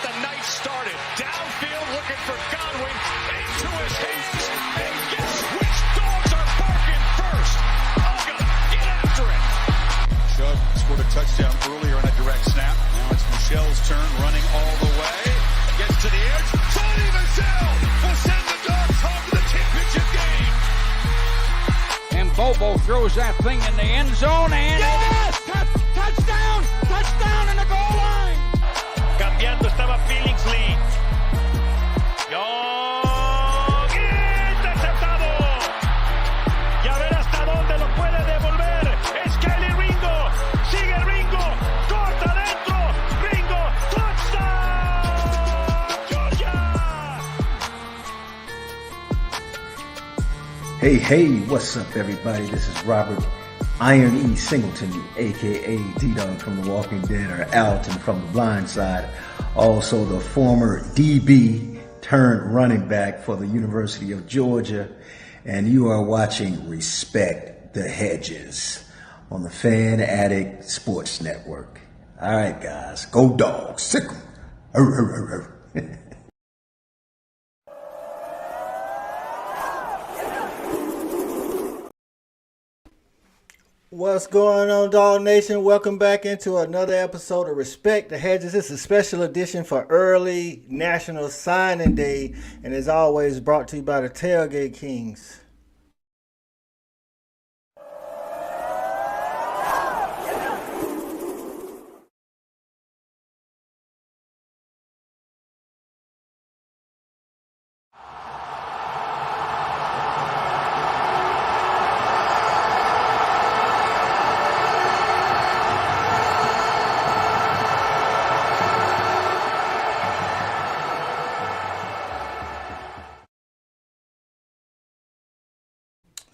the night started. Downfield looking for Godwin. Into his hands. And guess which dogs are barking first? Uga, get after it. Chubb scored a touchdown earlier on a direct snap. Now it's Michelle's turn, running all the way. Gets to the edge. Sonny Michel will send the Dogs home to the championship game. And Bobo throws that thing in the end zone, and yes! Touchdown! Touchdown in the goal line! Cambiando estaba Billingsley. Dawgs, interceptado. Y a ver hasta dónde lo puede devolver. Es Kelly Ringo. Sigue Ringo. Corta adentro. Ringo. Touchdown. Georgia. Hey, what's up, everybody? This is Robert Iron E. Singleton, a.k.a. D-Dog from The Walking Dead, or Alton from The Blind Side. Also the former DB turned running back for the University of Georgia. And you are watching Respect the Hedges on the Fan Addict Sports Network. All right, guys, go Dogs. Sick 'em. What's going on, Dog Nation? Welcome back into another episode of Respect the Hedges. This is a special edition for early National Signing Day, and as always, brought to you by the Tailgate Kings.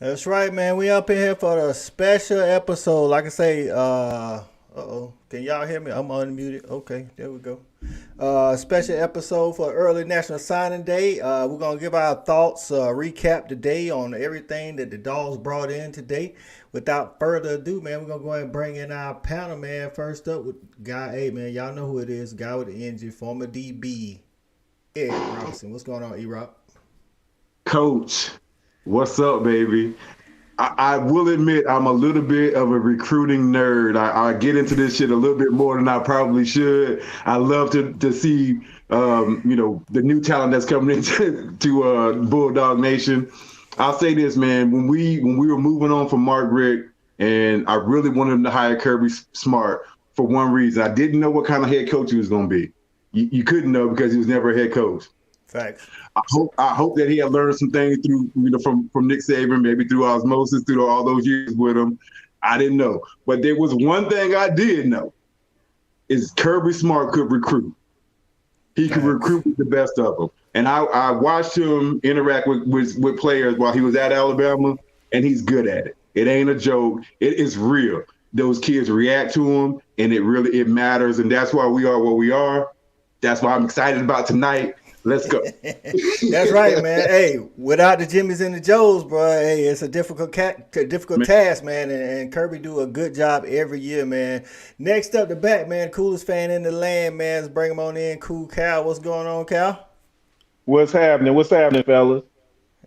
That's right, man. We up in here for the special episode. Like I say, can y'all hear me? I'm unmuted. Okay, there we go. Special episode for early National Signing Day. We're going to give our thoughts, recap today on everything that the Dogs brought in today. Without further ado, man, we're going to go ahead and bring in our panel, man. First up with guy, hey, man, y'all know who it is. Guy with the engine, former DB, Erik Robinson. What's going on, E-Rob? Coach, what's up, baby? I will admit I'm a little bit of a recruiting nerd. I get into this shit a little bit more than I probably should. I love to see, the new talent that's coming into Bulldog Nation. I'll say this, man. When we were moving on from Mark Richt, and I really wanted him to hire Kirby Smart for one reason. I didn't know what kind of head coach he was going to be. You couldn't know because he was never a head coach. Facts. I hope that he had learned some things through, from Nick Saban, maybe through osmosis, through all those years with him. I didn't know. But there was one thing I did know, is Kirby Smart could recruit. He could recruit the best of them. And I watched him interact with players while he was at Alabama, and he's good at it. It ain't a joke. It is real. Those kids react to him, and it matters. And that's why we are where we are. That's why I'm excited about tonight. Let's go. That's right, man. Hey, without the Jimmys and the Joes, bro, hey, it's a difficult task, man. And Kirby do a good job every year, man. Next up the back, man, coolest fan in the land, man. Let's bring him on in. Cool Cal. What's going on, Cal? What's happening? What's happening, fellas?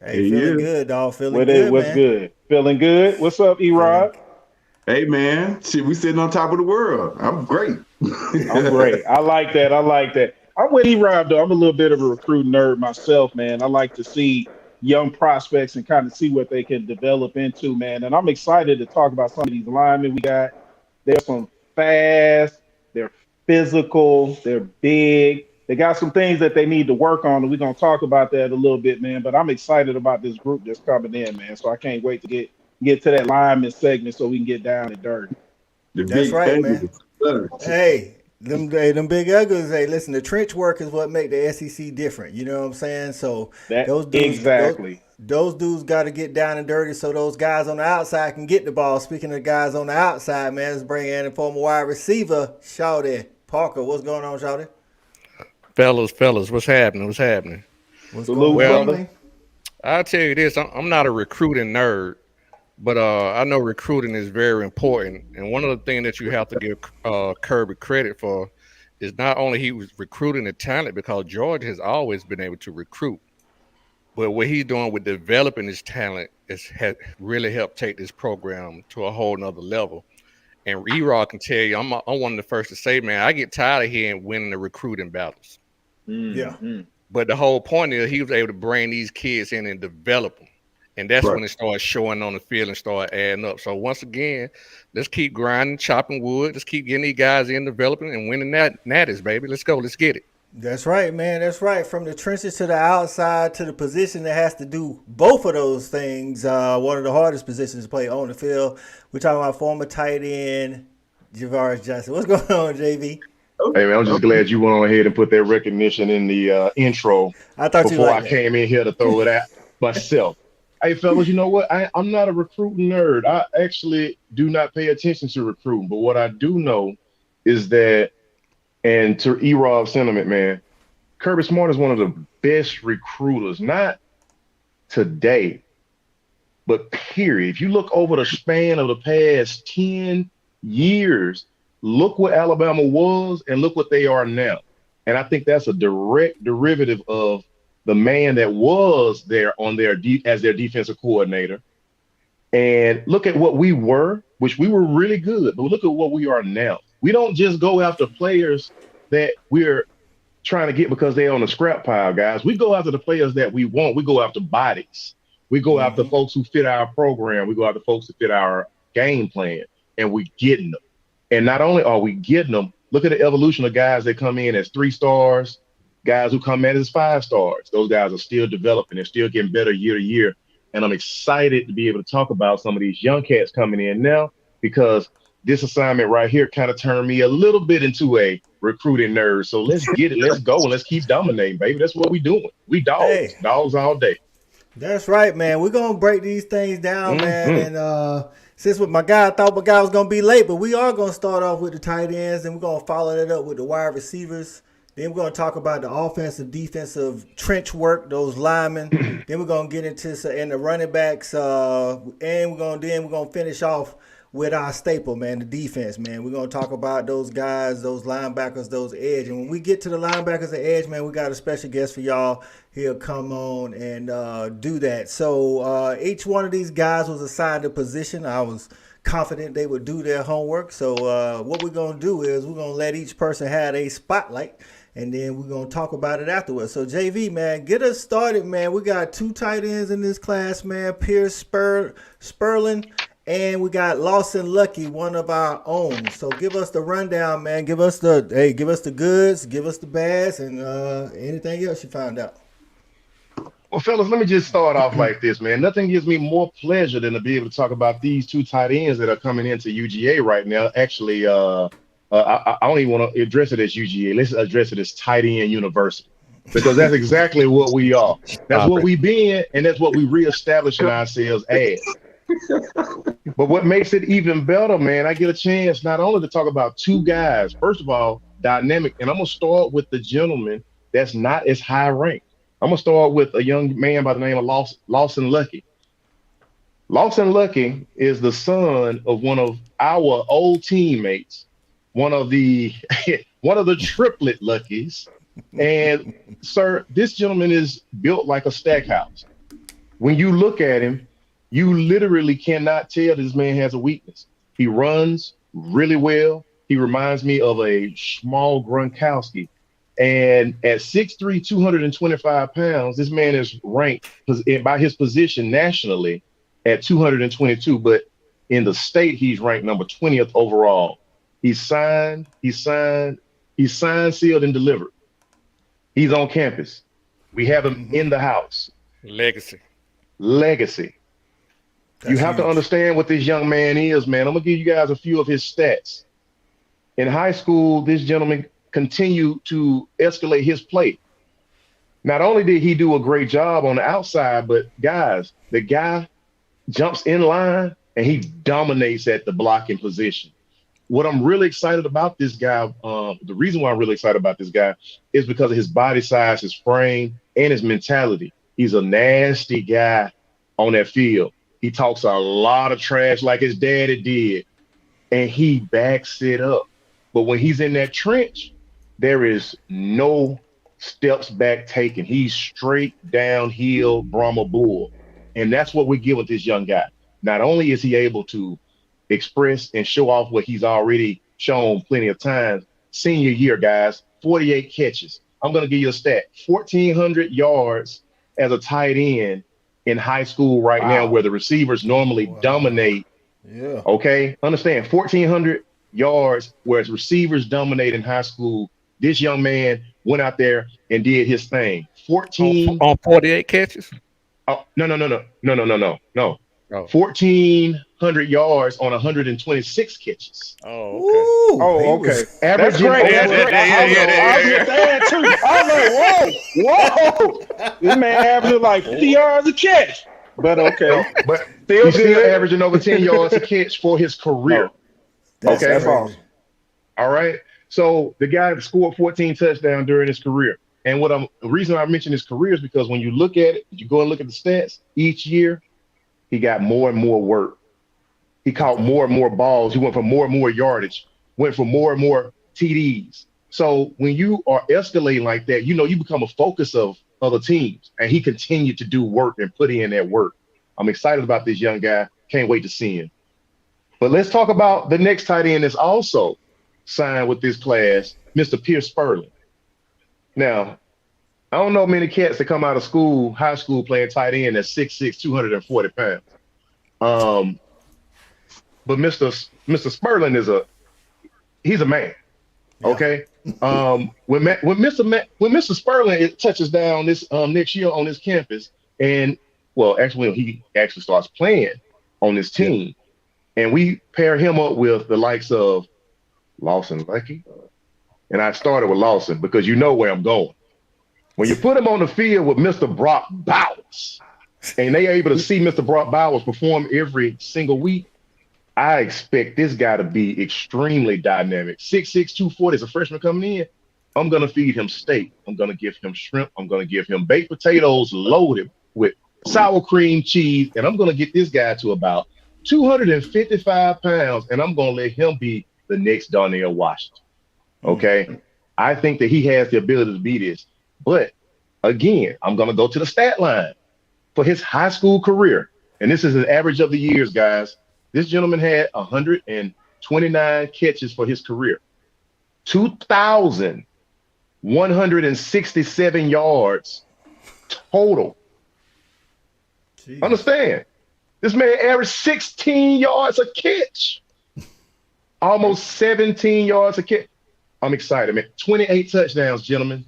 Hey, feeling good, dog. Feeling good, what's man. Good? Feeling good? What's up, E-Rod? Hey, man. Shit, we sitting on top of the world. I'm great. I'm great. I like that. I'm with E-Rob, though. I'm a little bit of a recruit nerd myself, man. I like to see young prospects and kind of see what they can develop into, man. And I'm excited to talk about some of these linemen we got. They're some fast, they're physical, they're big. They got some things that they need to work on, and we're going to talk about that a little bit, man. But I'm excited about this group that's coming in, man. So I can't wait to get to that lineman segment so we can get down and dirty. That's right, man. Hey. Them big uglies, hey, listen, the trench work is what make the SEC different. You know what I'm saying? So those dudes got to get down and dirty so those guys on the outside can get the ball. Speaking of guys on the outside, man, let's bring in a former wide receiver, Shawty Parker. What's going on, Shawty? Fellas, what's happening? What's going on? I'll tell you this, I'm not a recruiting nerd. But I know recruiting is very important. And one of the things that you have to give Kirby credit for is not only he was recruiting the talent, because Georgia has always been able to recruit, but what he's doing with developing his talent has really helped take this program to a whole nother level. And E-Rod can tell you, I'm one of the first to say, man, I get tired of hearing winning the recruiting battles. Yeah. But the whole point is he was able to bring these kids in and develop them. And that's when it started showing on the field and started adding up. So once again, let's keep grinding, chopping wood. Let's keep getting these guys in, developing, and winning natties, baby. Let's go. Let's get it. That's right, man. That's right. From the trenches to the outside to the position that has to do both of those things. One of the hardest positions to play on the field. We're talking about former tight end Jevaris Johnson. What's going on, JV? Hey, man, I'm just glad you went on ahead and put that recognition in the intro before I came in here to throw it at myself. Hey, fellas, you know what? I'm not a recruiting nerd. I actually do not pay attention to recruiting. But what I do know is that, and to E-Rob's sentiment, man, Kirby Smart is one of the best recruiters, not today, but period. If you look over the span of the past 10 years, look what Alabama was and look what they are now. And I think that's a direct derivative of the man that was there on their as their defensive coordinator. And look at what we were, which we were really good, but look at what we are now. We don't just go after players that we're trying to get because they're on the scrap pile, guys. We go after the players that we want. We go after bodies. We go after folks who fit our program. We go after folks who fit our game plan, and we're getting them. And not only are we getting them, look at the evolution of guys that come in as 3 stars, guys who come in as 5 stars. Those guys are still developing. They're still getting better year to year. And I'm excited to be able to talk about some of these young cats coming in now, because this assignment right here kind of turned me a little bit into a recruiting nerd. So let's get it. Let's go. And let's keep dominating, baby. That's what we doing. We dogs. Hey, dogs all day. That's right, man. We're going to break these things down, man. And since what my guy thought my guy was going to be late, but we are going to start off with the tight ends, and we're going to follow that up with the wide receivers. Then we're going to talk about the offensive, defensive trench work, those linemen. Then we're going to get into the running backs, and we're going to finish off with our staple, man, the defense, man. We're going to talk about those guys, those linebackers, those edge. And when we get to the linebackers and edge, man, we got a special guest for y'all. He'll come on and do that. So each one of these guys was assigned a position. I was confident they would do their homework. So what we're going to do is we're going to let each person have a spotlight, and then we're going to talk about it afterwards. So, JV, man, get us started, man. We got 2 tight ends in this class, man, Pierce Sperling, and we got Lawson Lucky, one of our own. So give us the rundown, man. Give us the goods, give us the bads, and anything else you found out. Well, fellas, let me just start off like this, man. Nothing gives me more pleasure than to be able to talk about these 2 tight ends that are coming into UGA right now. Actually, I don't even want to address it as UGA. Let's address it as tight end university, because that's exactly what we are. That's what we've been, and that's what we reestablishing ourselves as. But what makes it even better, man, I get a chance not only to talk about 2 guys, first of all, dynamic, and I'm going to start with the gentleman that's not as high ranked. I'm going to start with a young man by the name of Lawson Lucky. Lawson Lucky is the son of one of our old teammates, one of the triplet Luckies. And, sir, this gentleman is built like a stack house. When you look at him, you literally cannot tell this man has a weakness. He runs really well. He reminds me of a small Gronkowski. And at 6'3", 225 pounds, this man is ranked by his position nationally at 222. But in the state, he's ranked number 20th overall. He's signed, sealed, and delivered. He's on campus. We have him in the house. Legacy. You have to understand what this young man is, man. I'm going to give you guys a few of his stats. In high school, this gentleman continued to escalate his play. Not only did he do a great job on the outside, but guys, the guy jumps in line and he dominates at the blocking position. What I'm really excited about this guy, the reason why I'm really excited about this guy is because of his body size, his frame, and his mentality. He's a nasty guy on that field. He talks a lot of trash like his daddy did, and he backs it up. But when he's in that trench, there is no steps back taken. He's straight downhill Brahma Bull. And that's what we give with this young guy. Not only is he able to express and show off what he's already shown plenty of times, senior year, guys, 48 catches. I'm going to give you a stat, 1,400 yards as a tight end in high school right now, where the receivers normally dominate. Yeah. Okay, understand, 1,400 yards, whereas receivers dominate in high school. This young man went out there and did his thing. 14 on 48 catches. Oh, no. Oh. 1,400 yards on 126 catches. Oh, okay. Ooh, Oh, okay. Average. That's great. I was there too. I was like, whoa. This man averaging like 50 yards a catch. But okay. But he's still averaging over 10 yards a catch for his career. That's okay. crazy. Awesome. All right. So the guy scored 14 touchdowns during his career. And the reason I mention his career is because when you look at it, you go and look at the stats each year, he got more and more work. He caught more and more balls. He went for more and more yardage, went for more and more TDs. So when you are escalating like that, you become a focus of other teams. And he continued to do work and put in that work. I'm excited about this young guy. Can't wait to see him. But let's talk about the next tight end that's also signed with this class, Mr. Pierce Spurling. Now, I don't know many cats that come out of school, high school, playing tight end at 6'6", 240 pounds. But Mr. Spurling he's a man. Okay. When Mr. Spurling touches down this next year on this campus, and actually he actually starts playing on this team, and we pair him up with the likes of Lawson Lucky. And I started with Lawson because you know where I'm going. When you put him on the field with Mr. Brock Bowers, and they are able to see Mr. Brock Bowers perform every single week, I expect this guy to be extremely dynamic. 6'6", 240 as a freshman coming in. I'm going to feed him steak. I'm going to give him shrimp. I'm going to give him baked potatoes loaded with sour cream cheese. And I'm going to get this guy to about 255 pounds, and I'm going to let him be the next Darnell Washington. Okay? I think that he has the ability to be this. But, again, I'm going to go to the stat line for his high school career. And this is an average of the years, guys. This gentleman had 129 catches for his career. 2,167 yards total. Jeez. Understand? This man averaged 16 yards a catch. Almost 17 yards a catch. I'm excited, man. 28 touchdowns, gentlemen.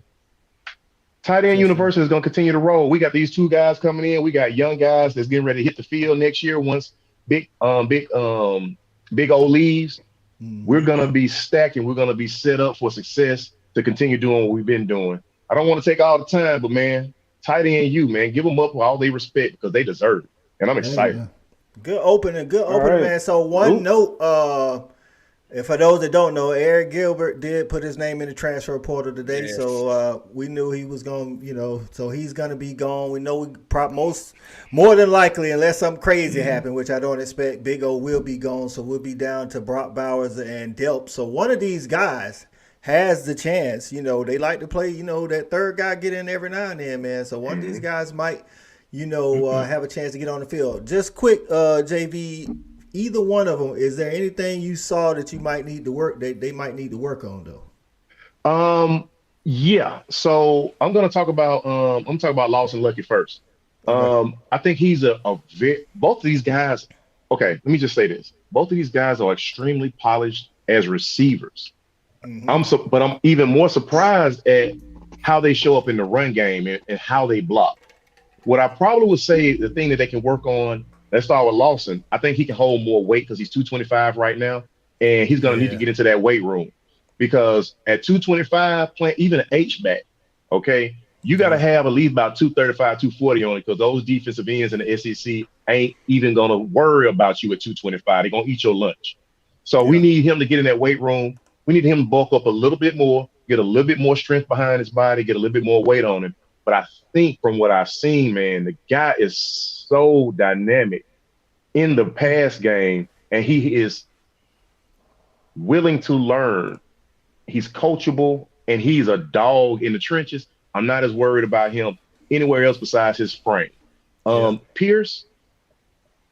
Tight end University is going to continue to roll. We got these two guys coming in. We got young guys that's getting ready to hit the field next year once big old leaves. We're going to be stacked and we're going to be set up for success to continue doing what we've been doing. I don't want to take all the time, but, man, tight end man, give them up with all they respect because they deserve it. And I'm excited. Yeah. Good opening, right, man. So one note, for those that don't know, Eric Gilbert did put his name in the transfer portal today. Yes. So we knew he was going, so he's going to be gone. We know more than likely, unless something crazy happen, which I don't expect, Big O will be gone. So we'll be down to Brock Bowers and Delp. So one of these guys has the chance. They like to play, that third guy get in every now and then, man. So one of these guys might, have a chance to get on the field. Just quick, JV, either one of them, is there anything you saw that you might need to work, they might need to work on, though? Yeah. So I'm going to talk about Lawson Lucky first. I think he's both of these guys. Okay, let me just say this. Both of these guys are extremely polished as receivers. Mm-hmm. But I'm even more surprised at how they show up in the run game and how they block. What I probably would say, the thing that they can work on, let's start with Lawson. I think he can hold more weight because he's 225 right now, and he's going to need to get into that weight room because at 225, playing even an H-back, okay, you got to have at least about 235, 240 on it because those defensive ends in the SEC ain't even going to worry about you at 225. They're going to eat your lunch. So we need him to get in that weight room. We need him to bulk up a little bit more, get a little bit more strength behind his body, get a little bit more weight on him. But I think from what I've seen, man, the guy is so dynamic in the pass game, and he is willing to learn. He's coachable, and he's a dog in the trenches, I'm not as worried about him anywhere else besides his frame. Pierce,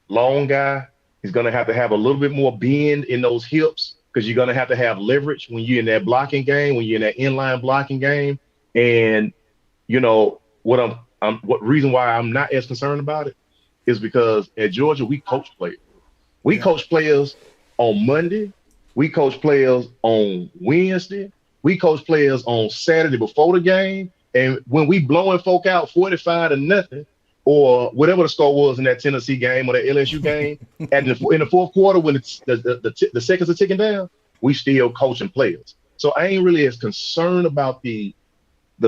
long guy, he's going to have a little bit more bend in those hips because you're going to have leverage when you're in that blocking game, when you're in that inline blocking game. And, you know, what reason why I'm not as concerned about it is because at Georgia, we coach players. We coach players on Monday. We coach players on Wednesday. We coach players on Saturday before the game. And when we blowing folk out 45-0, or whatever the score was in that Tennessee game or that LSU game, in the fourth quarter when the seconds are ticking down, we still coaching players. So I ain't really as concerned about the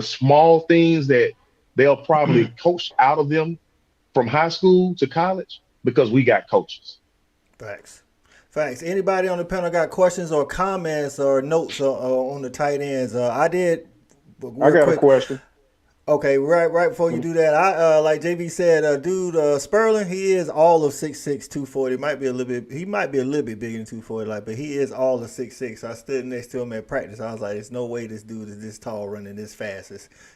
small things that they'll probably coach out of them from high school to college because we got coaches. Facts. Anybody on the panel got questions or comments or notes on the tight ends? I did. I got a question. Okay, right before you do that, I like JV said, dude, Sperling, he is all of 6'6", 240. He might be a little bit bigger than 240, but he is all of 6'6". I stood next to him at practice. I was like, there's no way this dude is this tall, running this fast.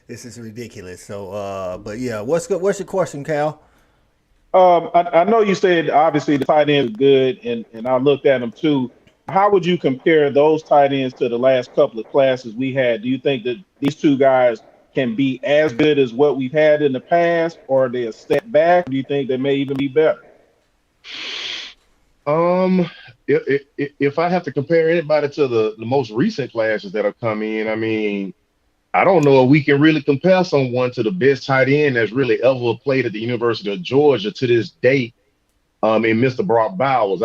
This is ridiculous. So, but yeah, what's your question, Cal? I know you said obviously the tight end is good, and I looked at them too. How would you compare those tight ends to the last couple of classes we had? Do you think that these two guys can be as good as what we've had in the past, or are they a step back? Do you think they may even be better? If I have to compare anybody to the most recent classes that have come in, I mean, I don't know if we can really compare someone to the best tight end that's really ever played at the University of Georgia to this date, in Mr. Brock Bowers.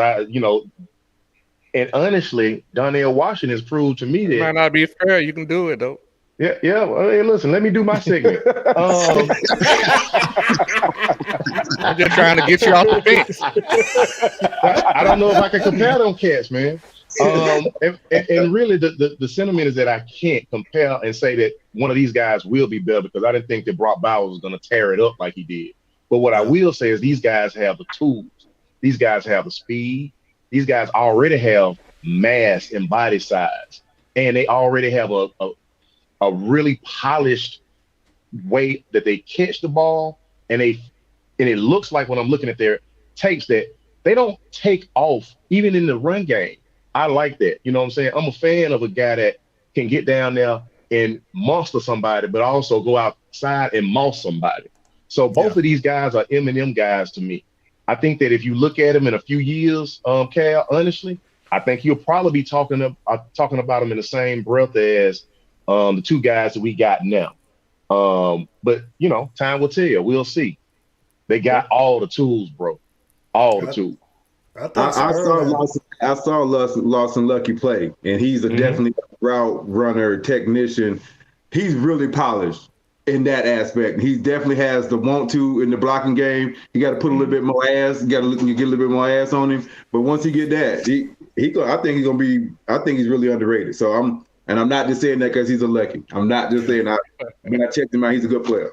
And honestly, Donnell Washington has proved to me that it might not be fair. You can do it though. Yeah. Well, hey, listen, let me do my segment. I'm just trying to get you off the fence. I don't know if I can compare them cats, man. And really, the sentiment is that I can't compare and say that one of these guys will be better because I didn't think that Brock Bowers was going to tear it up like he did. But what I will say is these guys have the tools. These guys have the speed. These guys already have mass and body size, and they already have a really polished way that they catch the ball, and it looks like when I'm looking at their tapes that they don't take off even in the run game. I like that. You know what I'm saying? I'm a fan of a guy that can get down there and monster somebody, but also go outside and moss somebody. So both of these guys are M&M guys to me. I think that if you look at him in a few years, Cal, honestly, I think you'll probably be talking about him in the same breath as the two guys that we got now. But, you know, time will tell. We'll see. They got all the tools, bro. All the tools. I saw Lawson Lucky play, and he's definitely a route runner, technician. He's really polished in that aspect. He definitely has the want to in the blocking game. You got to put a little bit more ass. You got to get a little bit more ass on him. But once he get that, I think he's really underrated. So I'm not just saying that because he's a Lucky. I'm not just saying I checked him out. He's a good player.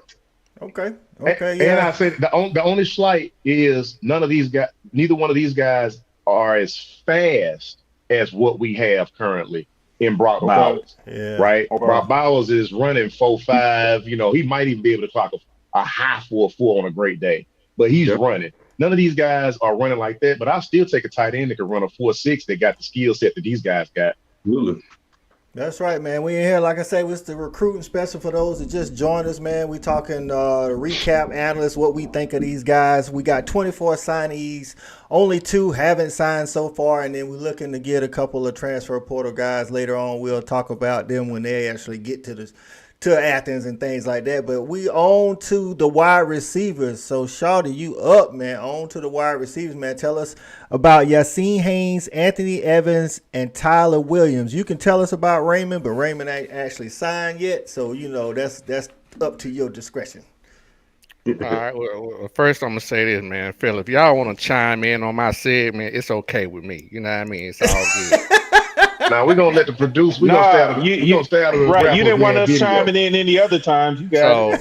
Okay. And I said the only slight is neither one of these guys are as fast as what we have currently in Brock Bowers. Yeah. Right? Okay. Brock Bowers is running 4.5. You know, he might even be able to clock a high 4.4 on a great day, but he's running. None of these guys are running like that, but I'll still take a tight end that can run a 4.6 that got the skill set that these guys got. Really? That's right, man. We in here, like I said, it's the recruiting special for those that just joined us, man. We talking recap analysts, what we think of these guys. We got 24 signees. Only 2 haven't signed so far, and then we're looking to get a couple of transfer portal guys later on. We'll talk about them when they actually get to Athens and things like that. But we on to the wide receivers. So, Shawty, you up, man. On to the wide receivers, man. Tell us about Yassine Haynes, Anthony Evans, and Tyler Williams. You can tell us about Raymond, but Raymond ain't actually signed yet. So, you know, that's up to your discretion. All right. Well, first I'm going to say this, man. Phil, if y'all want to chime in on my segment, it's okay with me. You know what I mean? It's all good. Now we're gonna let the producer. We're gonna stay out of the right. You didn't want us chiming in any other times. You got it.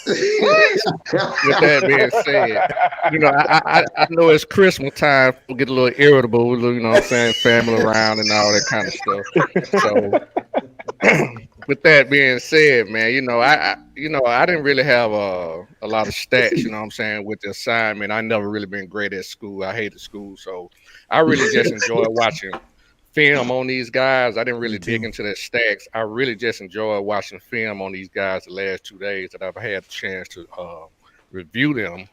With that being said, you know, I know it's Christmas time. We get a little irritable. You know what I'm saying? Family around and all that kind of stuff. So with that being said, man, I didn't really have a lot of stats, you know what I'm saying, with the assignment. I never really been great at school. I hated school, so I really just enjoy watching film on these guys. I didn't really dig into their stats. I really just enjoy watching film on these guys the last 2 days that I've had the chance to review them,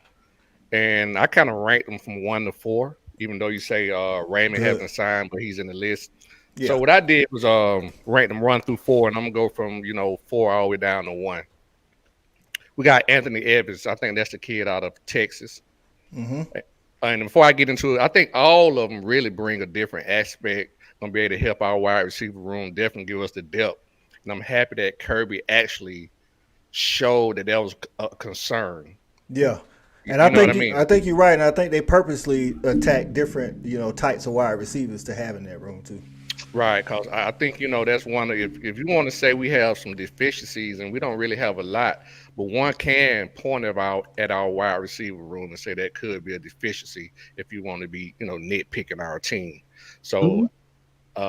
and I kind of ranked them from 1 to 4. Even though you say Raymond hasn't signed, but he's in the list. Yeah. So what I did was rank them 1 through 4, and I'm gonna go from 4 all the way down to 1. We got Anthony Evans. I think that's the kid out of Texas. Mm-hmm. And before I get into it, I think all of them really bring a different aspect. Gonna be able to help our wide receiver room, definitely give us the depth. And I'm happy that Kirby actually showed that was a concern. Yeah. And I think you're right, and I think they purposely attack different, types of wide receivers to have in that room too. Right, because I think that's one of if you want to say we have some deficiencies, and we don't really have a lot, but one can point at our wide receiver room and say that could be a deficiency if you want to be nitpicking our team. So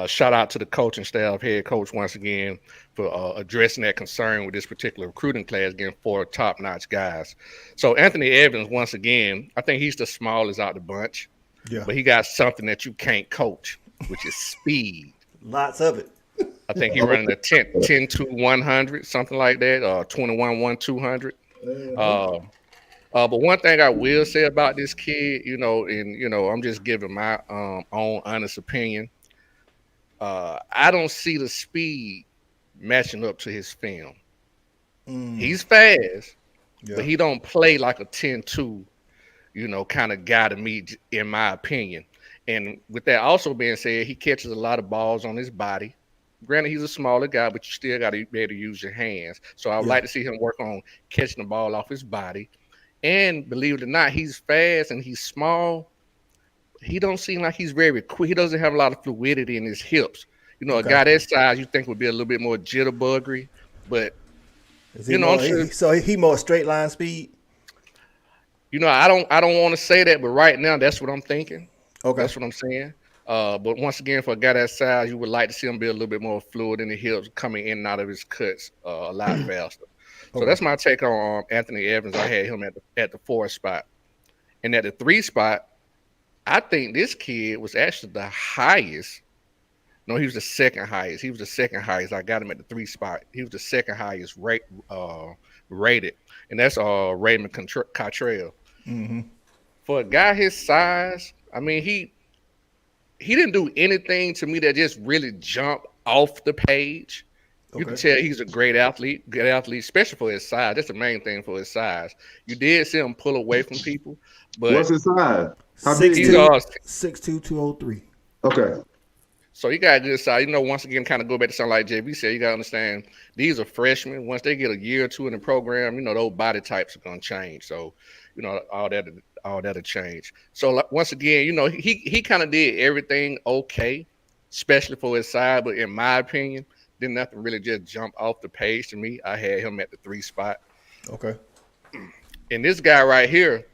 shout out to the coaching staff, head coach once again for addressing that concern with this particular recruiting class, getting 4 top-notch guys. So Anthony Evans, once again, I think he's the smallest out the bunch, but he got something that you can't coach, which is speed. Lots of it. I think he's running a 10-2-100, something like that, 21-1-200. But one thing I will say about this kid, I'm just giving my own honest opinion. I don't see the speed matching up to his film. He's fast, but he don't play like a 10-2, kind of guy to me, in my opinion. And with that also being said, he catches a lot of balls on his body. Granted, he's a smaller guy, but you still got to be able to use your hands. So I would like to see him work on catching the ball off his body. And believe it or not, he's fast and he's small. He don't seem like he's very quick. He doesn't have a lot of fluidity in his hips. A guy that size you think would be a little bit more jitterbuggery, but so he more straight line speed. I don't want to say that, but right now that's what I'm thinking. Okay, that's what I'm saying. But once again, for a guy that size, you would like to see him be a little bit more fluid in the hips, coming in and out of his cuts a lot faster. So that's my take on Anthony Evans. I had him at the 4 spot, and at the 3 spot, I think this kid was actually the highest. No, he was the second highest. He was the second highest. I got him at the 3 spot. He was the second highest rated, and that's Raymond Cottrell. Mm-hmm. For a guy his size, I mean, he didn't do anything to me that just really jumped off the page. You can tell he's a great athlete, especially for his size. That's the main thing for his size. You did see him pull away from people, but what's his size? 6'2", 203. Okay. So you got a good size. Once again, kind of go back to something like JB said, you got to understand these are freshmen. Once they get a year or 2 in the program, those body types are going to change. So, all that'll change. So once again, he kind of did everything okay, especially for his size. But in my opinion, then nothing really just jumped off the page to me. I had him at the 3 spot. Okay. And this guy right here,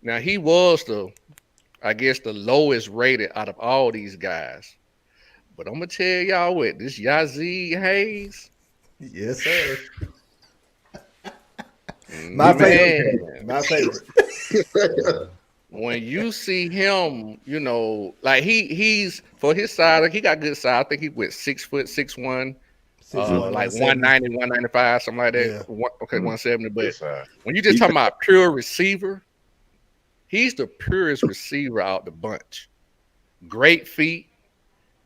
now he was the lowest rated out of all these guys. But I'm gonna tell y'all what, this Yazzie Hayes. Yes, sir. My favorite. When you see him, like he's for his size, he got good size. I think he went 6 foot 6'1", like 190, 195, something like that. Yeah. 170. But when you just talking about pure receiver, he's the purest receiver out the bunch. Great feet,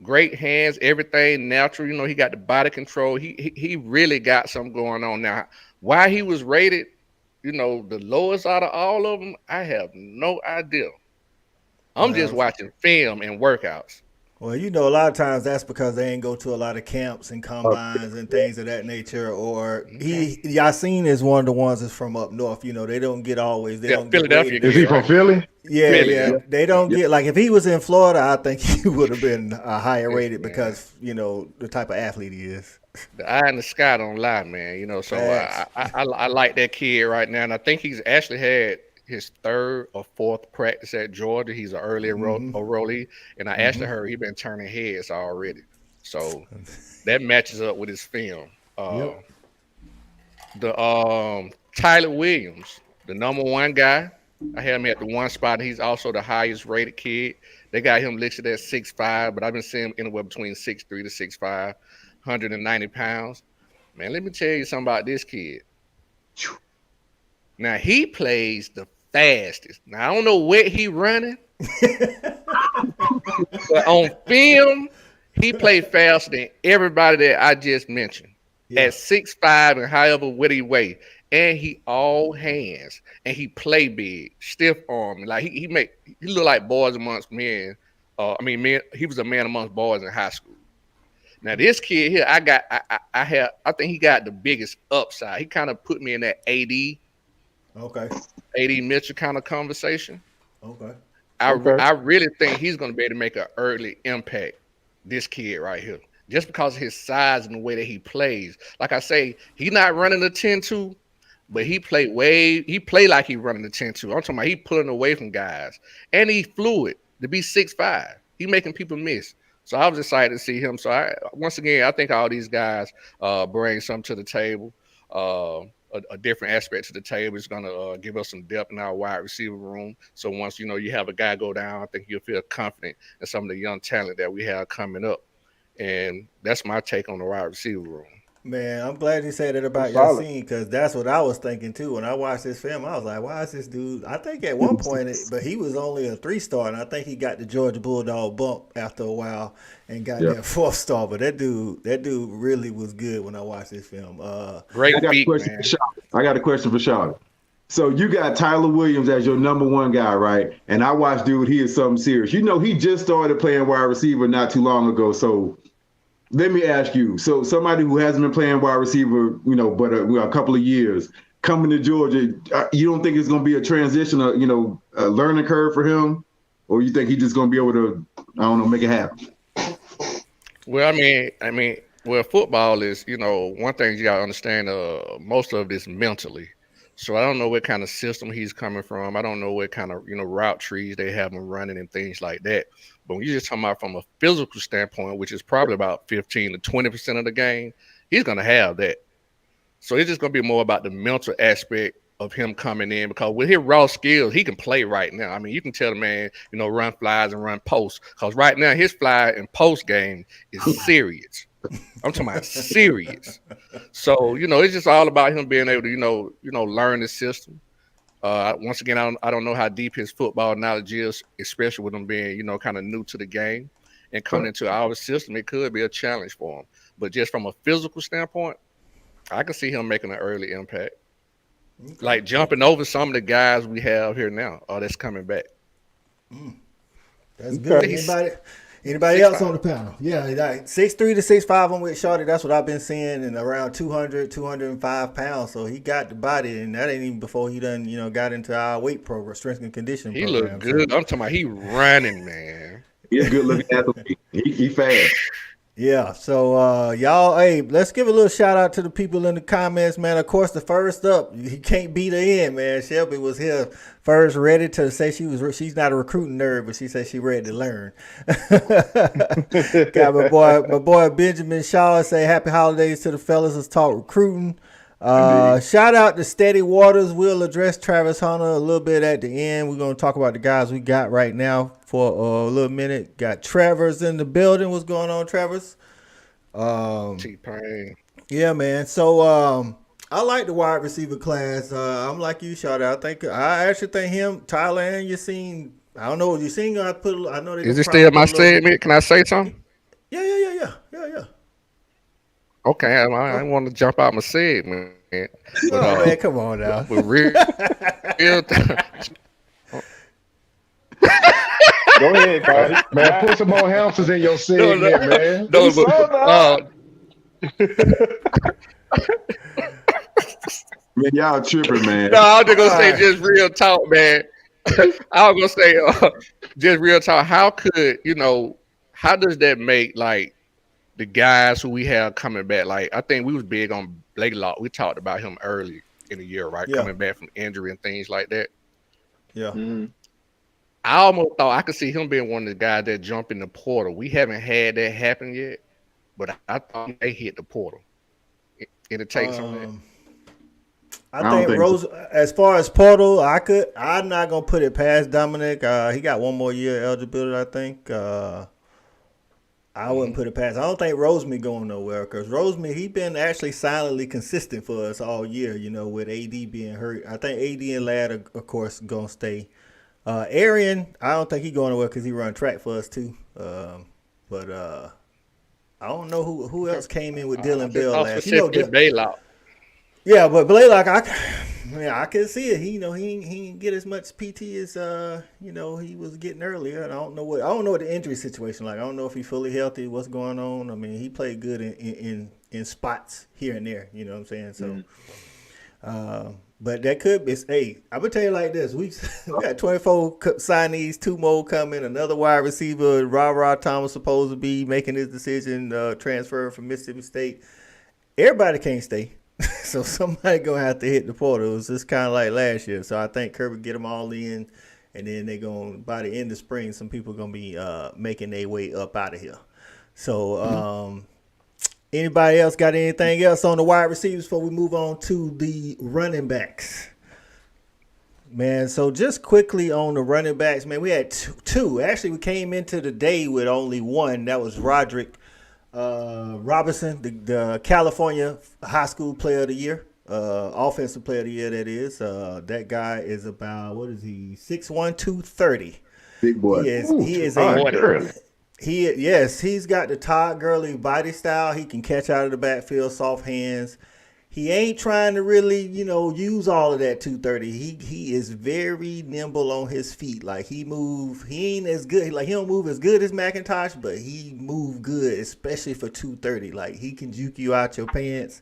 great hands, everything natural. He got the body control. He really got something going on. Now, why he was rated, the lowest out of all of them, I have no idea. I'm just watching film and workouts. Well, a lot of times that's because they ain't go to a lot of camps and combines and things of that nature. Or Yassine is one of the ones that's from up north. They don't get always. They don't Philadelphia. Is he from Philly? Yeah. They don't get like if he was in Florida, I think he would have been higher rated because the type of athlete he is. The eye in the sky don't lie, man. So I like that kid right now, and I think he's actually had his 3rd or 4th practice at Georgia. He's an early enrollee, and I actually heard he's been turning heads already. So that matches up with his film. The Tyler Williams, the number one guy. I had him at the one spot. He's also the highest rated kid. They got him listed at 6'5", but I've been seeing him anywhere between 6'3" to 6'5", 190 pounds. Man, let me tell you something about this kid. Now, he plays the fastest. Now, I don't know what he running, but on film, he played faster than everybody that I just mentioned. At 6'5" and however what he weigh. And he all hands. And he play big, stiff arm. Like he look like boys amongst men. Men, he was a man amongst boys in high school. Now this kid here, I think he got the biggest upside. He kind of put me in that AD Mitchell kind of conversation. I really think he's gonna be able to make an early impact, this kid right here. Just because of his size and the way that he plays. Like I say, he's not running the 10-2, but he play like he running the 10-2. I'm talking about he pulling away from guys. And he fluid to be 6'5". He making people miss. So I was excited to see him. So I think all these guys bring something to the table. A different aspect to the table. Is going to give us some depth in our wide receiver room. So once you have a guy go down, I think you'll feel confident in some of the young talent that we have coming up. And that's my take on the wide receiver room. Man, I'm glad you said that about Yasin, because that's what I was thinking too. When I watched this film, I was like, why is this dude? I think at one point, but he was only a 3-star, and I think he got the Georgia Bulldog bump after a while and got that 4-star. But that dude really was good when I watched this film. Great beat, man. I got a question for Charlotte. So you got Tyler Williams as your number one guy, right? And I watched dude, he is something serious. He just started playing wide receiver not too long ago. So let me ask you, so somebody who hasn't been playing wide receiver, but a couple of years, coming to Georgia, you don't think it's going to be a transition, a learning curve for him? Or you think he's just going to be able to, make it happen? Well, football is, one thing you got to understand, most of it is mentally. So I don't know what kind of system he's coming from. I don't know what kind of, route trees they have him running and things like that. But when you're just talking about from a physical standpoint, which is probably about 15 to 20% of the game, he's going to have that. So it's just going to be more about the mental aspect of him coming in, because with his raw skills, he can play right now. You can tell the man, run flies and run posts, because right now his fly and post game is serious. I'm talking about serious. So, it's just all about him being able to, learn the system. Once again, I don't know how deep his football knowledge is, especially with him being, kind of new to the game and coming into our system. It could be a challenge for him. But just from a physical standpoint, I can see him making an early impact. Like jumping over some of the guys we have here now, that's coming back. That's good. Anybody else on the panel? Yeah, 6'3" to 6'5", I'm with Shorty. That's what I've been seeing, in around 200, 205 pounds. So he got the body, and that ain't even before he done, got into our weight program, strength and conditioning program. He look good. I'm talking about he running, man. He's a good looking athlete. He fast. Yeah, so y'all, hey, let's give a little shout out to the people in the comments, man. Of course, the first up, he can't beat her in, man. Shelby was here first, ready to say she's not a recruiting nerd, but she said she ready to learn. Got my boy Benjamin Shaw say happy holidays to the fellas. Let's talk recruiting. Shout out to Steady Waters. We'll address Travis Hunter a little bit at the end. We're going to talk about the guys we got right now for a little minute. Got Trevor's in the building. What's going on, Trevor's? T-Pain. Yeah, man. So I like the wide receiver class. I'm like you, Shot. I actually think him, Tyler, and Yasin. I don't know what Yasin gonna put. I know they. Is it still my statement? Can I say something? Yeah. Okay, I want to jump out my segment, man. But, man, come on now. But real Go ahead, Cardi. Man, put some more ounces in your segment, man. Man, y'all tripping, man. No, I was just gonna say just real talk, man. I was gonna say just real talk. How could how does that make the guys who we have coming back? I think we was big on Blake Lock. We talked about him early in the year, right? Yeah. Coming back from injury and things like that. Yeah. Mm-hmm. I almost thought I could see him being one of the guys that jump in the portal. We haven't had that happen yet, but I thought they hit the portal Any takes on that? I think Rose, so. As far as portal, I'm not gonna put it past Dominic. He got one more year eligibility, I think. I wouldn't put it past. I don't think Roseman going nowhere because Roseman, he been actually silently consistent for us all year, with AD being hurt. I think AD and Ladd, of course, going to stay. Arian, I don't think he going nowhere because he run track for us too. But I don't know who else came in with Dylan Bell last year. Baylock. Yeah, but Blaylock, I can see it. He didn't get as much PT as he was getting earlier. And I don't know what the injury situation like. I don't know if he's fully healthy. What's going on? I mean, he played good in spots here and there. You know what I'm saying? So, but that could be. Hey, I'm gonna tell you like this: we got 24 signees, 2 more coming. Another wide receiver, Ra Thomas, supposed to be making his decision, transferring from Mississippi State. Everybody can't stay. So somebody gonna have to hit the portal. It was just kind of like last year. So I think Kirby get them all in, and then they going by the end of spring. Some people gonna be making their way up out of here. So anybody else got anything else on the wide receivers before we move on to the running backs? Man, so just quickly on the running backs, man, we had two. Actually, we came into the day with only one. That was Roderick Robinson, the California High School Player of the Year, Offensive Player of the Year, that is. That guy is about, 6'1", 230. Big boy. He's got the Todd Gurley body style. He can catch out of the backfield, soft hands. He ain't trying to really, use all of that 230. He is very nimble on his feet. Like he ain't as good. Like he don't move as good as McIntosh, but he move good, especially for 230. Like he can juke you out your pants.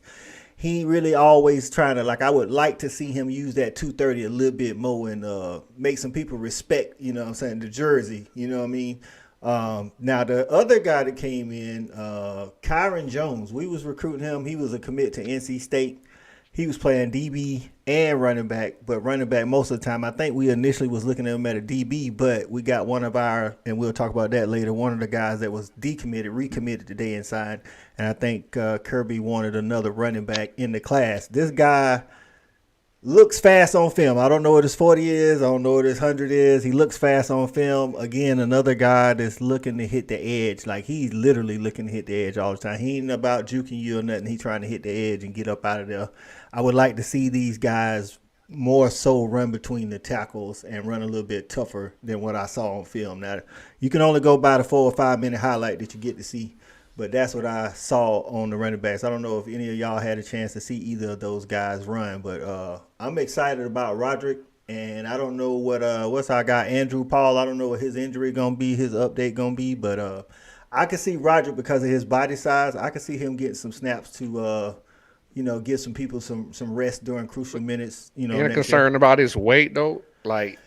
He really always trying to, I would like to see him use that 230 a little bit more and make some people respect, the jersey. You know what I mean? Now the other guy that came in, Kyron Jones, we was recruiting him. He was a commit to NC State. He was playing DB and running back, but running back most of the time. I think we initially was looking at him at a DB, but we got one of our, and we'll talk about that later, one of the guys that was recommitted today inside. And I think Kirby wanted another running back in the class. This guy looks fast on film. I don't know what his 40 is. I don't know what his 100 is. He looks fast on film. Again, another guy that's looking to hit the edge. Like, he's literally looking to hit the edge all the time. He ain't about juking you or nothing. He's trying to hit the edge and get up out of there. I would like to see these guys more so run between the tackles and run a little bit tougher than what I saw on film. Now, you can only go by the 4 or 5 minute highlight that you get to see. But that's what I saw on the running backs. I don't know if any of y'all had a chance to see either of those guys run, but I'm excited about Roderick. And I don't know what's our guy Andrew Paul. I don't know what his injury gonna be, his update gonna be, but I can see Roderick because of his body size. I can see him getting some snaps to give some people some rest during crucial minutes. You're concerned about his weight though, like.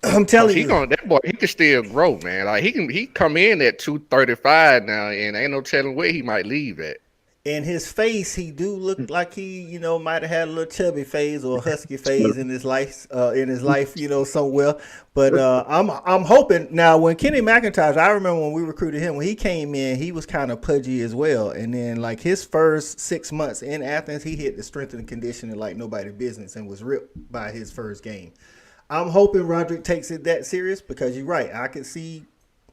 I'm telling you, that boy, he can still grow, man. Like he come in at 235 now, and ain't no telling where he might leave at. In his face, he do look like he, might have had a little chubby phase or a husky phase in his life, somewhere. But I'm hoping now. When Kenny McIntosh, I remember when we recruited him, when he came in, he was kind of pudgy as well. And then like his first 6 months in Athens, he hit the strength and conditioning like nobody's business and was ripped by his first game. I'm hoping Roderick takes it that serious because you're right. I could see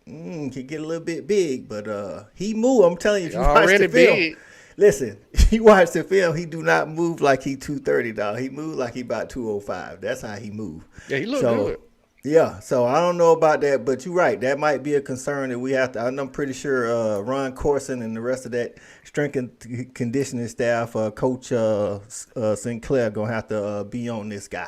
could get a little bit big, but he move. I'm telling you, if you watch the film, listen, you watch the film, he do not move like he 230, dog. He move like he about 205. That's how he move. Yeah, he look good. Yeah, so I don't know about that, but you're right. That might be a concern that we have to. I'm pretty sure Ron Corson and the rest of that strength and conditioning staff, Coach Sinclair, gonna have to be on this guy.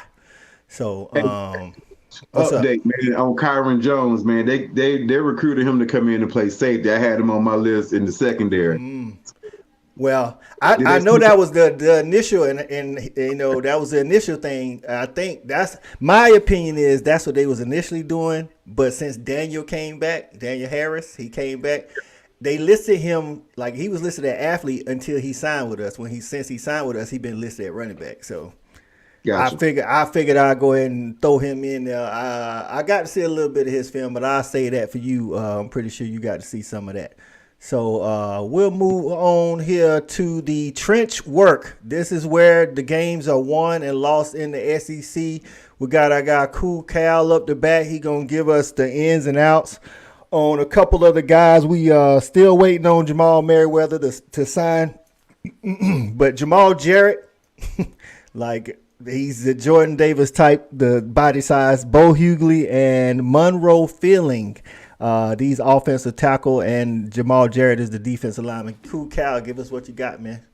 So, update, man, on Kyron Jones, man. They recruited him to come in and play safety. I had him on my list in the secondary. Well, I know that was the initial, and that was the initial thing. I think that's my opinion is that's what they was initially doing. But since Daniel Harris, he came back. They listed him like he was listed as athlete until he signed with us. Since he signed with us, he been listed at running back. So. Gotcha. I figured I'd go ahead and throw him in there. I got to see a little bit of his film, but I'll say that for you. I'm pretty sure you got to see some of that. So we'll move on here to the trench work. This is where the games are won and lost in the SEC. We got our guy Cool Cal up the back. He gonna give us the ins and outs on a couple of the guys. We still waiting on Jamal Merriweather to sign, but Jamal Jarrett, like he's the Jordan Davis type, the body size. Bo Hughley and Monroe Feeling. These offensive tackle, and Jamal Jarrett is the defensive lineman. Cool Cal, give us what you got, man.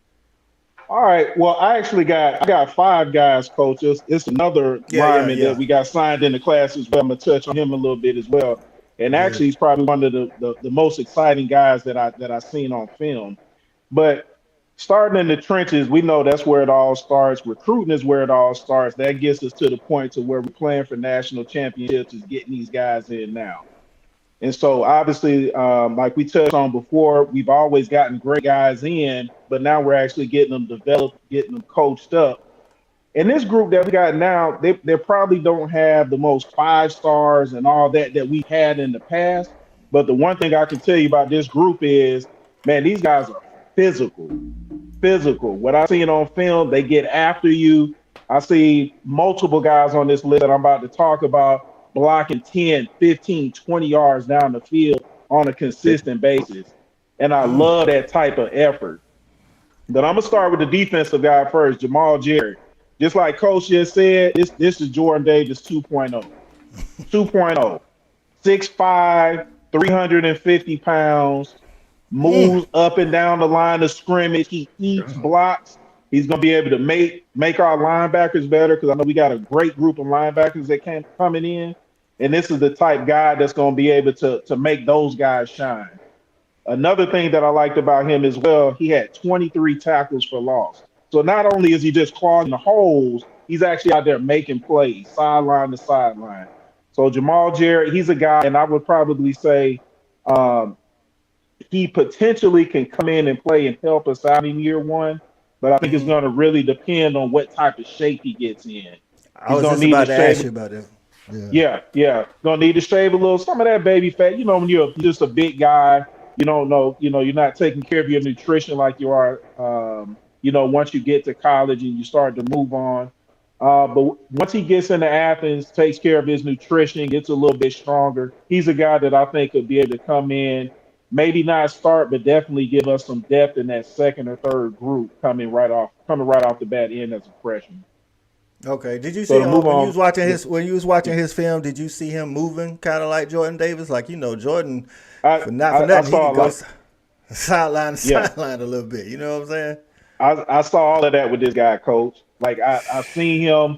All right. Well, I got 5 guys, Coach. It's another lineman that we got signed in the class as well. I'm gonna touch on him a little bit as well. And actually, he's probably one of the most exciting guys that I've seen on film. But starting in the trenches, we know that's where it all starts. Recruiting is where it all starts. That gets us to the point to where we're playing for national championships, is getting these guys in now. And so obviously, like we touched on before, we've always gotten great guys in, but now we're actually getting them developed, getting them coached up. And this group that we got now, they probably don't have the most 5 stars and all that we had in the past. But the one thing I can tell you about this group is, man, these guys are physical. What I've seen on film, they get after you. I see multiple guys on this list that I'm about to talk about blocking 10, 15, 20 yards down the field on a consistent basis. And I love that type of effort. But I'm going to start with the defensive guy first, Jamal Jarrett. Just like Coach just said, this is Jordan Davis 2.0. 2.0. 6'5", 350 pounds, moves up and down the line of scrimmage. He eats blocks. He's going to be able to make our linebackers better, because I know we got a great group of linebackers that coming in. And this is the type guy that's going to be able to make those guys shine. Another thing that I liked about him as well, he had 23 tackles for loss. So not only is he just clogging the holes, he's actually out there making plays, sideline to sideline. So Jamal Jarrett, he's a guy, and I would probably say he potentially can come in and play and help us out in year one. But I think it's going to really depend on what type of shape he gets in. I was just about to ask you about it. Yeah. Gonna need to shave a little, some of that baby fat. You know, when you're just a big guy, you don't know, you're not taking care of your nutrition like you are, once you get to college and you start to move on. But once he gets into Athens, takes care of his nutrition, gets a little bit stronger, he's a guy that I think could be able to come in, maybe not start, but definitely give us some depth in that second or third group coming right off the bat in as a freshman. Okay. Did you see when you was watching his film? Did you see him moving kind of like Jordan Davis? Like, Jordan, he could go sideline to sideline a little bit. You know what I'm saying? I saw all of that with this guy, Coach. Like I've seen him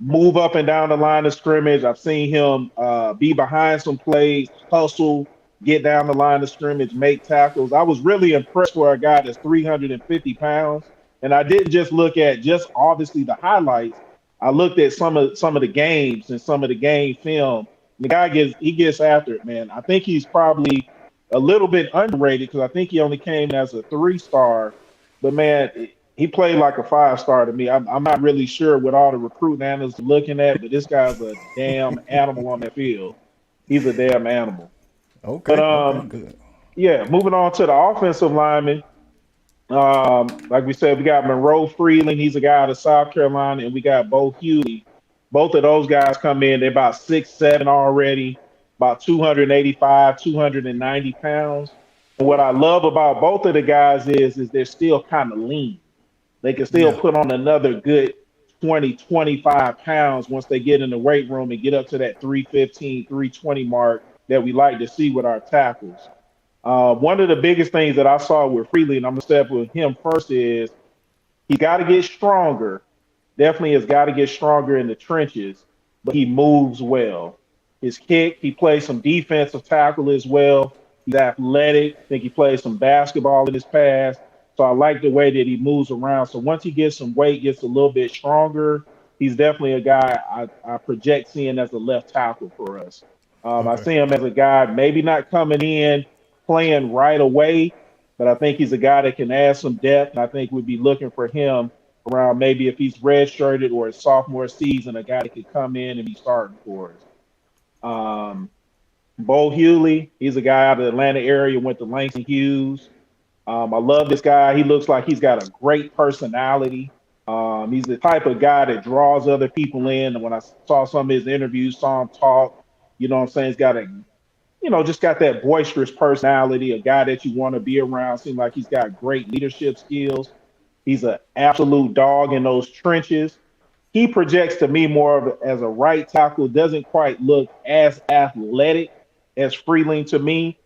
move up and down the line of scrimmage. I've seen him be behind some plays, hustle, get down the line of scrimmage, make tackles. I was really impressed for a guy that's 350 pounds. And I didn't just look at just obviously the highlights. I looked at some of the games and some of the game film. The guy gets after it, man. I think he's probably a little bit underrated, because I think he only came as a 3-star. But, man, he played like a 5-star to me. I'm not really sure what all the recruiting analysts are looking at, but this guy's a damn animal on that field. He's a damn animal. Okay. But, good. Yeah, moving on to the offensive lineman. Like we said, we got Monroe Freeling. He's a guy out of South Carolina, and we got Bo Hughley. Both of those guys come in. They're about 6'7" already, about 285, 290 pounds. And what I love about both of the guys is they're still kind of lean. They can still put on another good 20, 25 pounds once they get in the weight room and get up to that 315, 320 mark that we like to see with our tackles. One of the biggest things that I saw with Freeling, and I'm going to step with him first, is he got to get stronger. Definitely has got to get stronger in the trenches, but he moves well. His kick, he plays some defensive tackle as well. He's athletic. I think he plays some basketball in his past. So I like the way that he moves around. So once he gets some weight, gets a little bit stronger, he's definitely a guy I project seeing as a left tackle for us. I see him as a guy maybe not coming in playing right away, but I think he's a guy that can add some depth. And I think we'd be looking for him around maybe if he's redshirted or his sophomore season, a guy that could come in and be starting for us. Bo Hewley, he's a guy out of the Atlanta area, went to Langston Hughes. I love this guy. He looks like he's got a great personality. He's the type of guy that draws other people in. And when I saw some of his interviews, saw him talk, you know what I'm saying? He's got just got that boisterous personality, a guy that you want to be around. Seems like he's got great leadership skills. He's an absolute dog in those trenches. He projects to me more of as a right tackle, doesn't quite look as athletic as Freeling to me,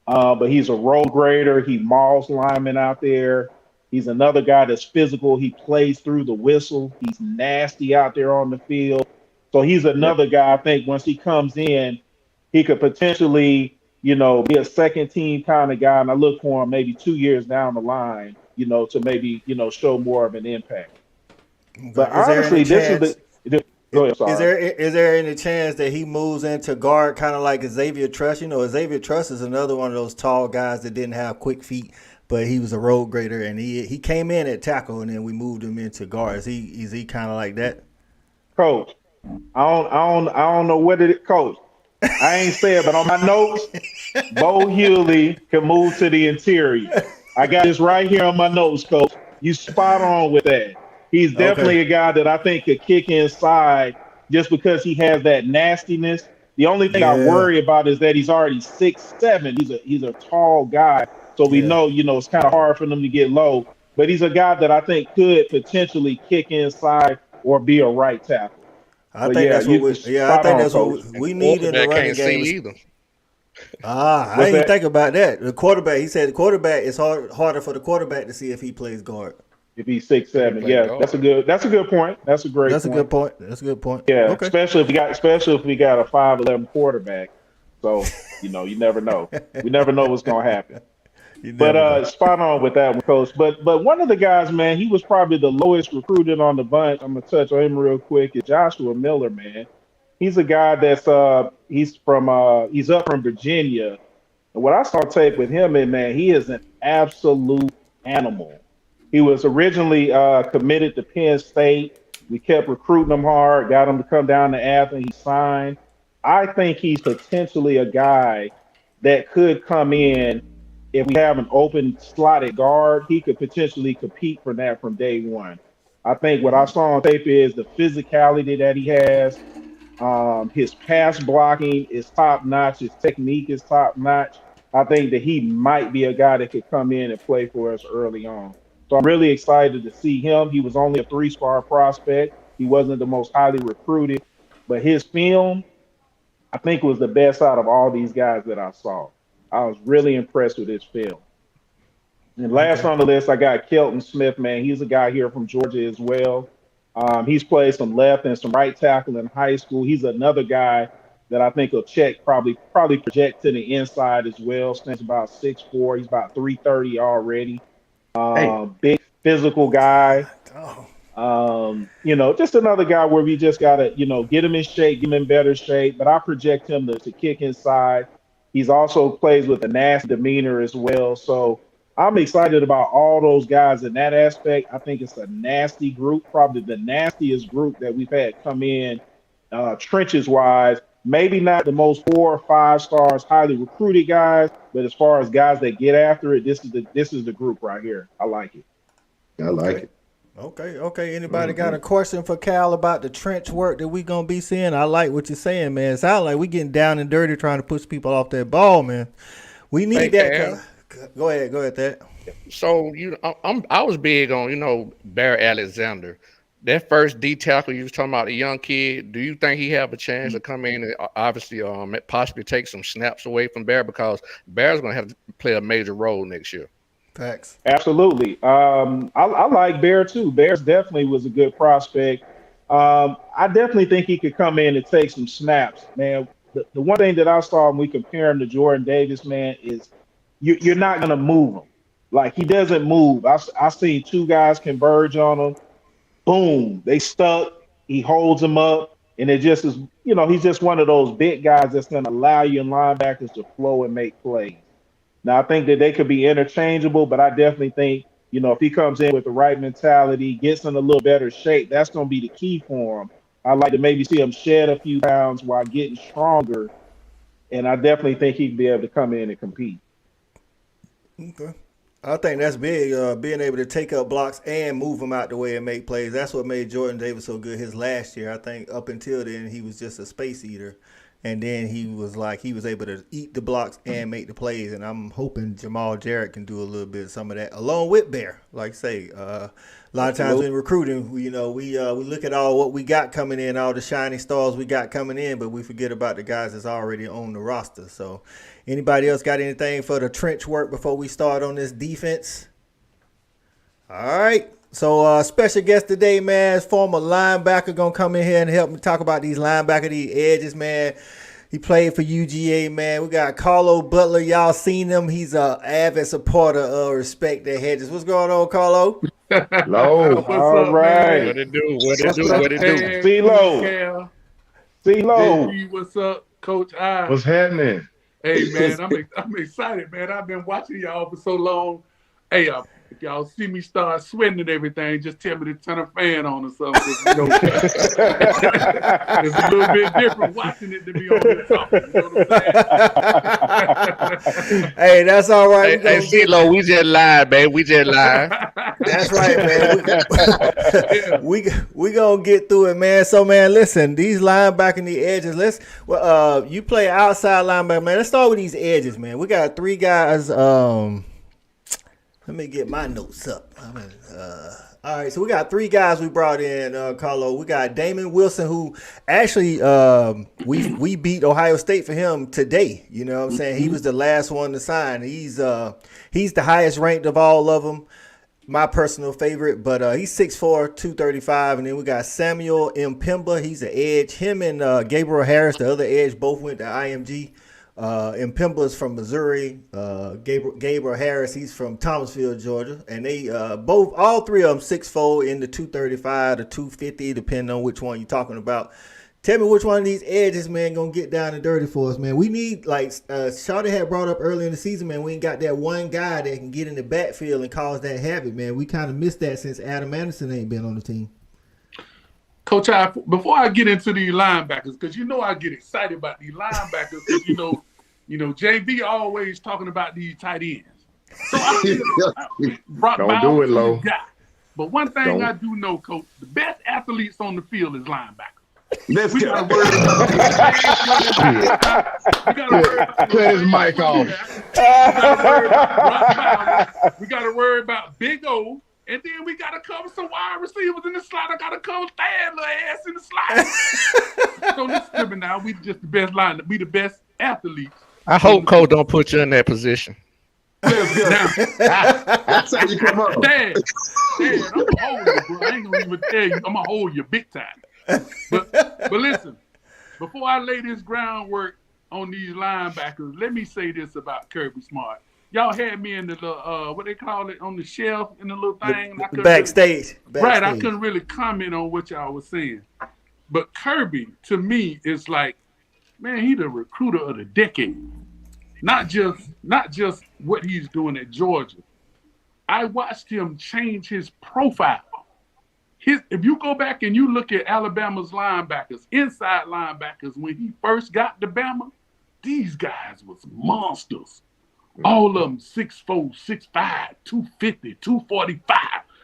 but he's a road grader. He mauls linemen out there. He's another guy that's physical. He plays through the whistle. He's nasty out there on the field. So he's another guy, I think, once he comes in, he could potentially, be a second team kind of guy. And I look for him maybe 2 years down the line, to maybe, show more of an impact. But honestly, go ahead, sorry. Is there any chance that he moves into guard kind of like Xavier Truss? Xavier Truss is another one of those tall guys that didn't have quick feet, but he was a road grader, and he came in at tackle, and then we moved him into guard. Is he kind of like that? Coach, I don't know what it is, Coach. I ain't said, but on my notes, Bo Hewley can move to the interior. I got this right here on my notes, Coach. You spot on with that. He's definitely a guy that I think could kick inside just because he has that nastiness. The only thing I worry about is that he's already 6'7". He's a tall guy. So we know, it's kind of hard for them to get low. But he's a guy that I think could potentially kick inside or be a right tackle. I think that's what we need in the running game. Either. I didn't think about that. The quarterback, he said the quarterback, it's harder for the quarterback to see if he plays guard. If he's 6'7", that's a good point. That's a good point. Yeah, okay. especially if we got a 5'11" quarterback. So you never know. We never know what's gonna happen. But spot on with that one, Coach. But one of the guys, man, he was probably the lowest recruited on the bunch. I'm gonna touch on him real quick. Is Joshua Miller, man. He's a guy that's he's up from Virginia. And what I saw tape with him, and man, he is an absolute animal. He was originally committed to Penn State. We kept recruiting him hard, got him to come down to Athens. He signed. I think he's potentially a guy that could come in if we have an open slotted guard. He could potentially compete for that from day one. I think what I saw on tape is the physicality that he has. His pass blocking is top notch. His technique is top notch. I think that he might be a guy that could come in and play for us early on. So I'm really excited to see him. He was only a 3-star prospect. He wasn't the most highly recruited, but his film, I think, was the best out of all these guys that I saw. I was really impressed with his film. And last on the list, I got Kelton Smith, man. He's a guy here from Georgia as well. He's played some left and some right tackle in high school. He's another guy that I think will probably project to the inside as well. Stands about 6'4". He's about 330 already. Big physical guy. Just another guy where we just gotta, get him in shape, get him in better shape. But I project him to kick inside. He's also plays with a nasty demeanor as well. So I'm excited about all those guys in that aspect. I think it's a nasty group, probably the nastiest group that we've had come in trenches wise. Maybe not the most 4 or 5 stars, highly recruited guys, but as far as guys that get after it, this is the group right here. I like it. I like it. Okay. Anybody got a question for Cal about the trench work that we gonna be seeing? I like what you're saying, man. It sounds like we getting down and dirty trying to push people off that ball, man. We need that. Go ahead, Thad. So I was big on Barry Alexander. That first D tackle you was talking about, the young kid, do you think he have a chance to come in and obviously possibly take some snaps away from Bear, because Bear's going to have to play a major role next year? Facts. Absolutely. I like Bear too. Bear definitely was a good prospect. I definitely think he could come in and take some snaps, man. The one thing that I saw when we compare him to Jordan Davis, man, is you're not going to move him. Like, he doesn't move. I seen 2 guys converge on him. Boom, they stuck. He holds them up, and it just is, he's just one of those big guys that's going to allow you and linebackers to flow and make plays. Now, I think that they could be interchangeable, but I definitely think, if he comes in with the right mentality, gets in a little better shape, that's going to be the key for him. I'd like to maybe see him shed a few pounds while getting stronger and I definitely think he'd be able to come in and compete. Okay. I think that's big, being able to take up blocks and move them out the way and make plays. That's what made Jordan Davis so good his last year. I think up until then, he was just a space eater. And then he was able to eat the blocks and make the plays. And I'm hoping Jamal Jarrett can do a little bit of some of that along with Bear. Like I say, a lot of times in recruiting, we look at all what we got coming in, all the shining stars we got coming in, but we forget about the guys that's already on the roster. So anybody else got anything for the trench work before we start on this defense? All right. So special guest today, man, is former linebacker going to come in here and help me talk about these linebacker, these edges, man. He played for UGA, man. We got Carlo Butler. Y'all seen him. He's an avid supporter of Respect the Hedges. What's going on, Carlo? Hello. All right. What it do? What it do? C-Lo. C-Lo. What's up, Coach I? What's happening? Hey, man, I'm excited, man. I've been watching y'all for so long. Hey, if y'all see me start sweating and everything, just tell me to turn a fan on or something. It's a little bit different watching it to be on here talking. You know what I'm saying? Hey, that's all right. Hey, CeeLo, we just live, man. We just live. That's right, man. We gonna get through it, man. So, man, listen, these linebacker, the edges. You play outside linebacker, man. Let's start with these edges, man. We got three guys. Let me get my notes up. All right, so we got three guys we brought in, Carlo. We got Damon Wilson, who actually we beat Ohio State for him today. You know what I'm saying? He was the last one to sign. He's the highest ranked of all of them. My personal favorite, but he's 6'4", 235. And then we got Samuel Mpemba. He's the edge. Him and Gabriel Harris, the other edge, both went to IMG. Mpemba's from Missouri. Gabriel Harris, he's from Thomasville, Georgia. And they all three of them 6'4" in the 235 to 250, depending on which one you're talking about. Tell me which one of these edges, man, gonna get down and dirty for us, man. We need, like Shawty had brought up early in the season, man, we ain't got that one guy that can get in the backfield and cause that havoc, man. We kind of missed that since Adam Anderson ain't been on the team. Coach, before I get into these linebackers, because I get excited about these linebackers, because JB always talking about these tight ends. So Don't do it, Lo. But one thing I do know, Coach, the best athletes on the field is linebackers. Let's We go. gotta worry about Cut his mic off. We gotta worry about Big O. And then we got to cover some wide receivers in the slot. I got to cover Thad little ass in the slot. So listen to me now. We just the best line. We the best athletes. I hope Cole don't put you in that position. Let's go. That's how you come up. Dad, I'm going to hold you, bro. I ain't going to even tell you. I'm going to hold you big time. But listen, before I lay this groundwork on these linebackers, let me say this about Kirby Smart. Y'all had me in the little, what they call it, on the shelf in the little thing. Backstage. Right, I couldn't really comment on what y'all was saying. But Kirby, to me, is like, man, he the recruiter of the decade. Not just what he's doing at Georgia. I watched him change his profile. If you go back and you look at Alabama's linebackers, inside linebackers, when he first got to Bama, these guys was monsters. All of them 6'4", 6'5", 250, 245.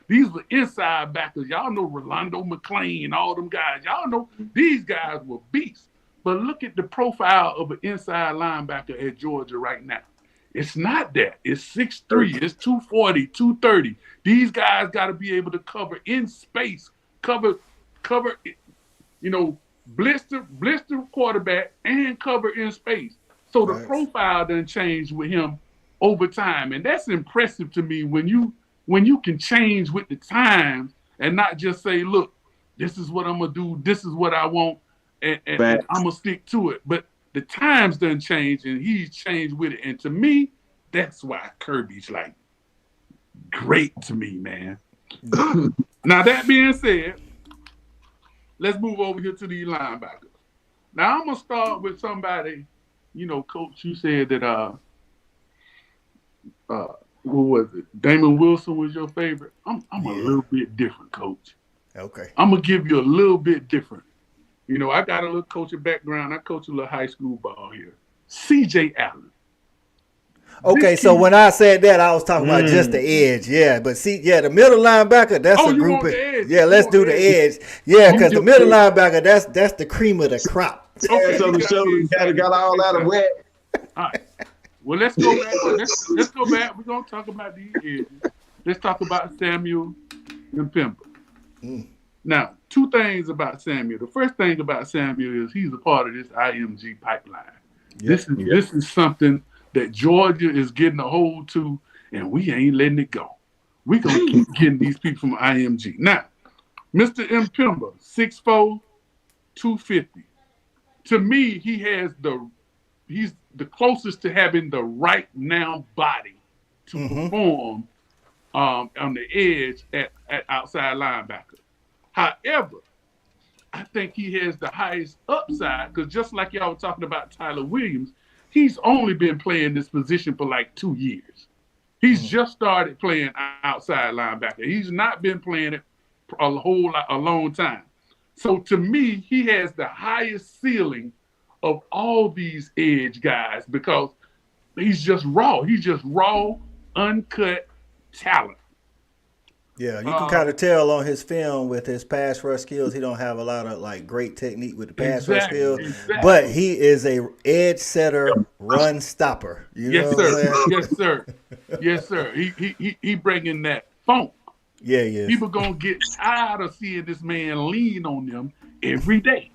These were inside backers. Y'all know Rolando McClain, all them guys. Y'all know these guys were beasts. But look at the profile of an inside linebacker at Georgia right now. It's not that. It's 6'3", it's 240, 230. These guys got to be able to cover in space, cover, blister quarterback and cover in space. So the profile done changed with him over time. And that's impressive to me when you can change with the times and not just say, look, this is what I'm going to do. This is what I want. And I'm going to stick to it. But the times done changed and he's changed with it. And to me, that's why Kirby's like great to me, man. Now, that being said, let's move over here to these linebackers. Now, I'm going to start with somebody. Coach, you said that who was it? Damon Wilson was your favorite. I'm a little bit different, Coach. Okay. I'm gonna give you a little bit different. I got a little coaching background. I coach a little high school ball here. C.J. Allen. Okay, so when I said that, I was talking about just the edge. Yeah, but see, the middle linebacker, that's a group. Yeah, let's do the edge. Yeah, because the middle linebacker, that's the cream of the crop. Okay, so the shoulder got all out of wet. All right. Well, let's go back. Let's go back. We're gonna talk about these edges. Let's talk about Samuel Mpemba. Now, two things about Samuel. The first thing about Samuel is he's a part of this IMG pipeline. This is something that Georgia is getting a hold to, and we ain't letting it go. We're going to keep getting these people from IMG. Now, Mr. Mpemba, 6'4", 250. To me, he's the closest to having the right now body to perform on the edge at outside linebacker. However, I think he has the highest upside because just like y'all were talking about Tyler Williams, he's only been playing this position for like 2 years. He's just started playing outside linebacker. He's not been playing it a long time. So to me, he has the highest ceiling of all these edge guys because he's just raw. He's just raw, uncut talent. Yeah, you can kind of tell on his film with his pass rush skills. He don't have a lot of like great technique with the pass rush skills, but he is a edge setter, run stopper. Yes, sir. Yes, sir. He bringing that funk. Yeah. People gonna get tired of seeing this man lean on them every day.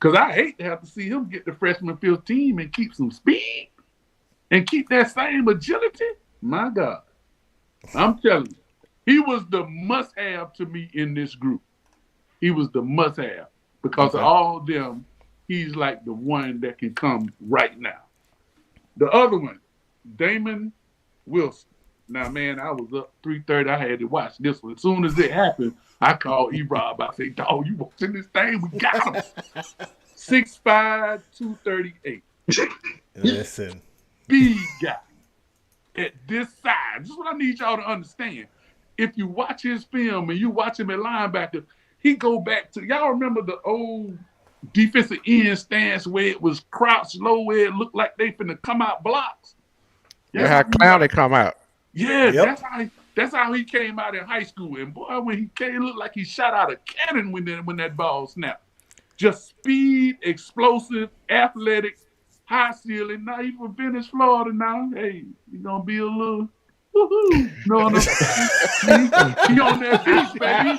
Cause I hate to have to see him get the freshman field team and keep some speed and keep that same agility. My God, I'm telling you. He was the must-have to me in this group. He was the must-have because of all of them, he's like the one that can come right now. The other one, Damon Wilson. Now, man, I was up 3:30. I had to watch this one. As soon as it happened, I called E-Rob. I said, dog, you watching this thing? We got him. 6'5", 238. Listen. Big guy at this size. This is what I need y'all to understand. If you watch his film and you watch him at linebacker, he go back to, y'all remember the old defensive end stance where it was crouched low, where it looked like they finna come out blocks? Yeah, how cloudy come out. Yeah, that's how he came out in high school. And boy, when he came, it looked like he shot out a cannon when that ball snapped. Just speed, explosive, athletic, high ceiling. Now he from Venice, Florida now. Hey, you gonna be a little woohoo. No. He on that beach, baby.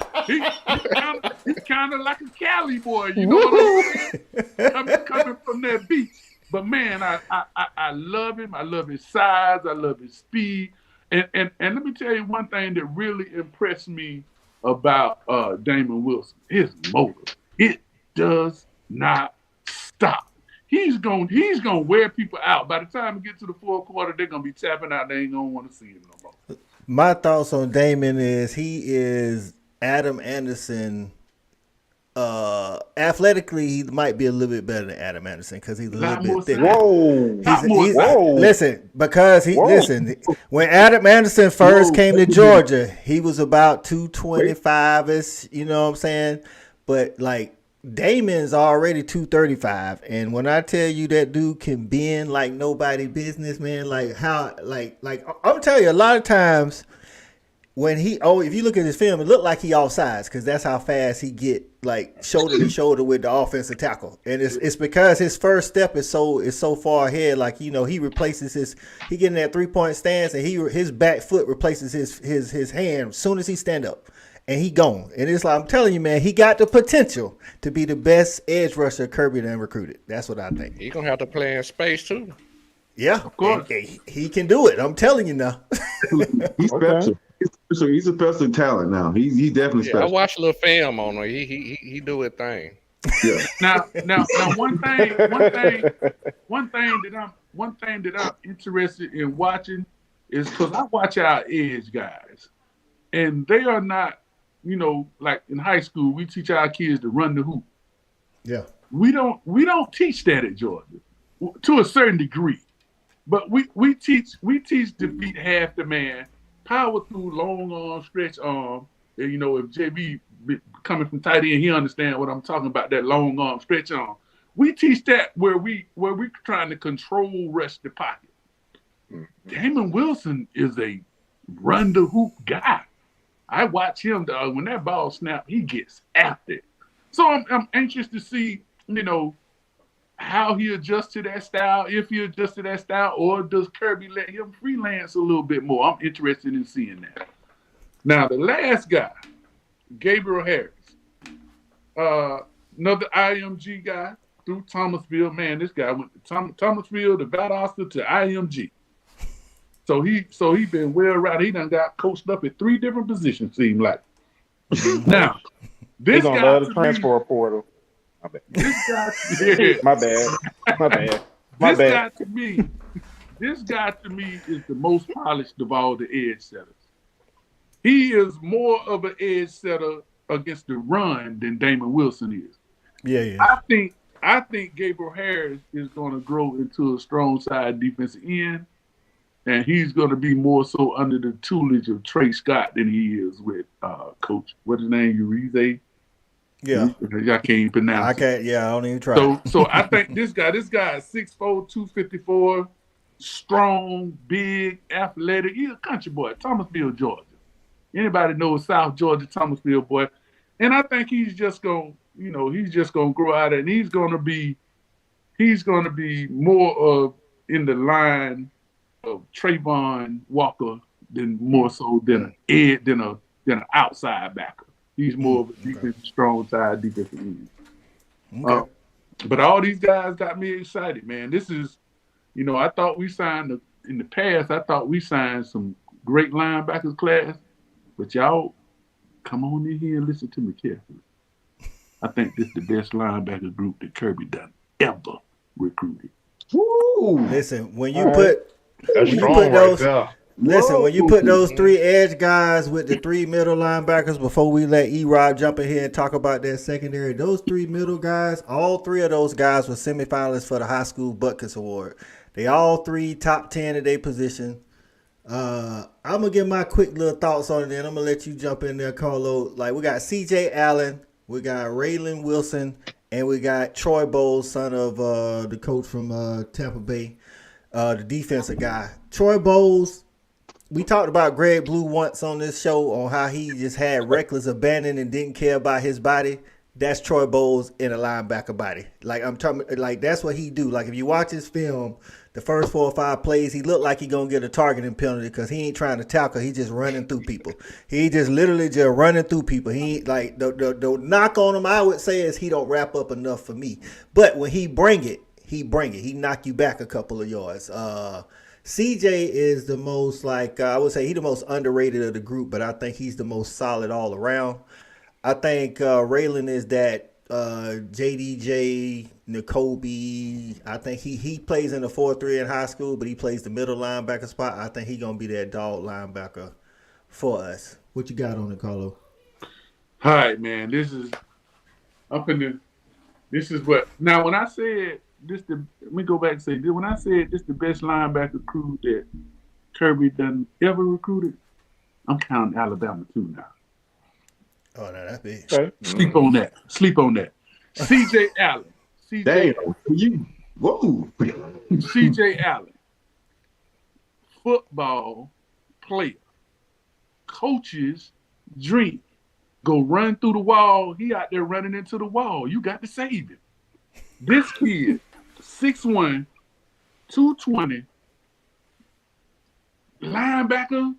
He's kind of like a Cali boy, you know what I'm saying? Coming from that beach. But man, I love him. I love his size. I love his speed. And let me tell you one thing that really impressed me about Damon Wilson. His motor. It does not stop. He's gonna wear people out. By the time we get to the fourth quarter, they're gonna be tapping out. They ain't gonna want to see him no more. My thoughts on Damon is he is Adam Anderson. Athletically, he might be a little bit better than Adam Anderson because he's a little bit thicker. Whoa! Listen, because when Adam Anderson first came to Georgia, he was about 225ish. You know what I'm saying? But like Damon's already 235, and when I tell you that dude can bend like nobody business, man, like how, like I'm telling you, a lot of times when if you look at his film, it looked like he offsides because that's how fast he get like shoulder to shoulder with the offensive tackle, and it's because his first step is so far ahead. Like he replaces he get in that 3-point stance, and his back foot replaces his hand as soon as he stand up. And he gone. And it's like, I'm telling you, man, he got the potential to be the best edge rusher Kirby done recruited. That's what I think. He's going to have to play in space, too. Yeah, of course. He can do it. I'm telling you now. He's special. He's a special talent now. He's definitely special. I watched a little film on him. He do his thing. Yeah. Now, one thing that I'm interested in watching is because I watch our edge guys, and they are not, like in high school, we teach our kids to run the hoop. Yeah. We don't teach that at Georgia to a certain degree, but we teach to beat half the man, power through long arm, stretch arm. And, if JB coming from tight end, he understand what I'm talking about, that long arm, stretch arm. We teach that where we're trying to control rush the pocket. Damon Wilson is a run the hoop guy. I watch him, dog. When that ball snaps, he gets after it. So I'm anxious to see, how he adjusts to that style, if he adjusts to that style, or does Kirby let him freelance a little bit more? I'm interested in seeing that. Now, the last guy, Gabriel Harris, another IMG guy through Thomasville. Man, this guy went to Thomasville to Valdosta to IMG. So he been well rounded. He done got coached up at 3 different positions, seem like. Now, this guy love the transfer portal. My bad. This guy, yeah. My bad. This guy to me is the most polished of all the edge setters. He is more of an edge setter against the run than Damon Wilson is. Yeah. I think Gabriel Harris is going to grow into a strong side defensive end, and he's going to be more so under the tutelage of Trey Scott than he is with Coach. What's his name? Urize? Yeah. I can't even pronounce it. I can't. Yeah, I don't even try. So I think this guy is 6'4", 254, strong, big, athletic. He's a country boy, Thomasville, Georgia. Anybody knows South Georgia, Thomasville boy. And I think he's just going to grow out and he's going to be more of in the line of Trayvon Walker more so than an outside backer. He's more of a defensive, strong side defensive end. Okay. But all these guys got me excited, man. This is, I thought we signed in the past. I thought we signed some great linebackers class, but y'all come on in here and listen to me carefully. I think this is the best linebacker group that Kirby done ever recruited. Woo! Listen, when you put those 3 edge guys with the 3 middle linebackers before we let E-Rob jump in here and talk about that secondary, those 3 middle guys, all 3 of those guys were semifinalists for the High School Butkus Award. They all 3 top 10 at their position. I'm going to give my quick little thoughts on it, and I'm going to let you jump in there, Carlo. Like, we got C.J. Allen, we got Raylan Wilson, and we got Troy Bowles, son of the coach from Tampa Bay, the defensive guy. Troy Bowles, we talked about Greg Blue once on this show on how he just had reckless abandon and didn't care about his body. That's Troy Bowles in a linebacker body. Like, I'm talking, like, that's what he do. Like, if you watch his film, the first 4 or 5 plays, he looked like he gonna get a targeting penalty because he ain't trying to tackle. He just running through people. He just literally just running through people. He ain't like the knock on him. I would say is he don't wrap up enough for me. But when he bring it. He knock you back a couple of yards. CJ is the most I would say he the most underrated of the group, but I think he's the most solid all around. I think Raylan is that JDJ, N'Kobe. I think he plays in the 4-3 in high school, but he plays the middle linebacker spot. I think he's going to be that dog linebacker for us. What you got on it, Carlo? All right, man. This is what, now when I said let me go back and say, when I said this the best linebacker crew that Kirby done ever recruited, I'm counting Alabama too now. Oh, no, that's big. Okay. Sleep on that. C.J. Allen. C.J. Allen. Football player. Coach's dream. Go run through the wall. He out there running into the wall. You got to save him. This kid, 6'1", 220, linebacker,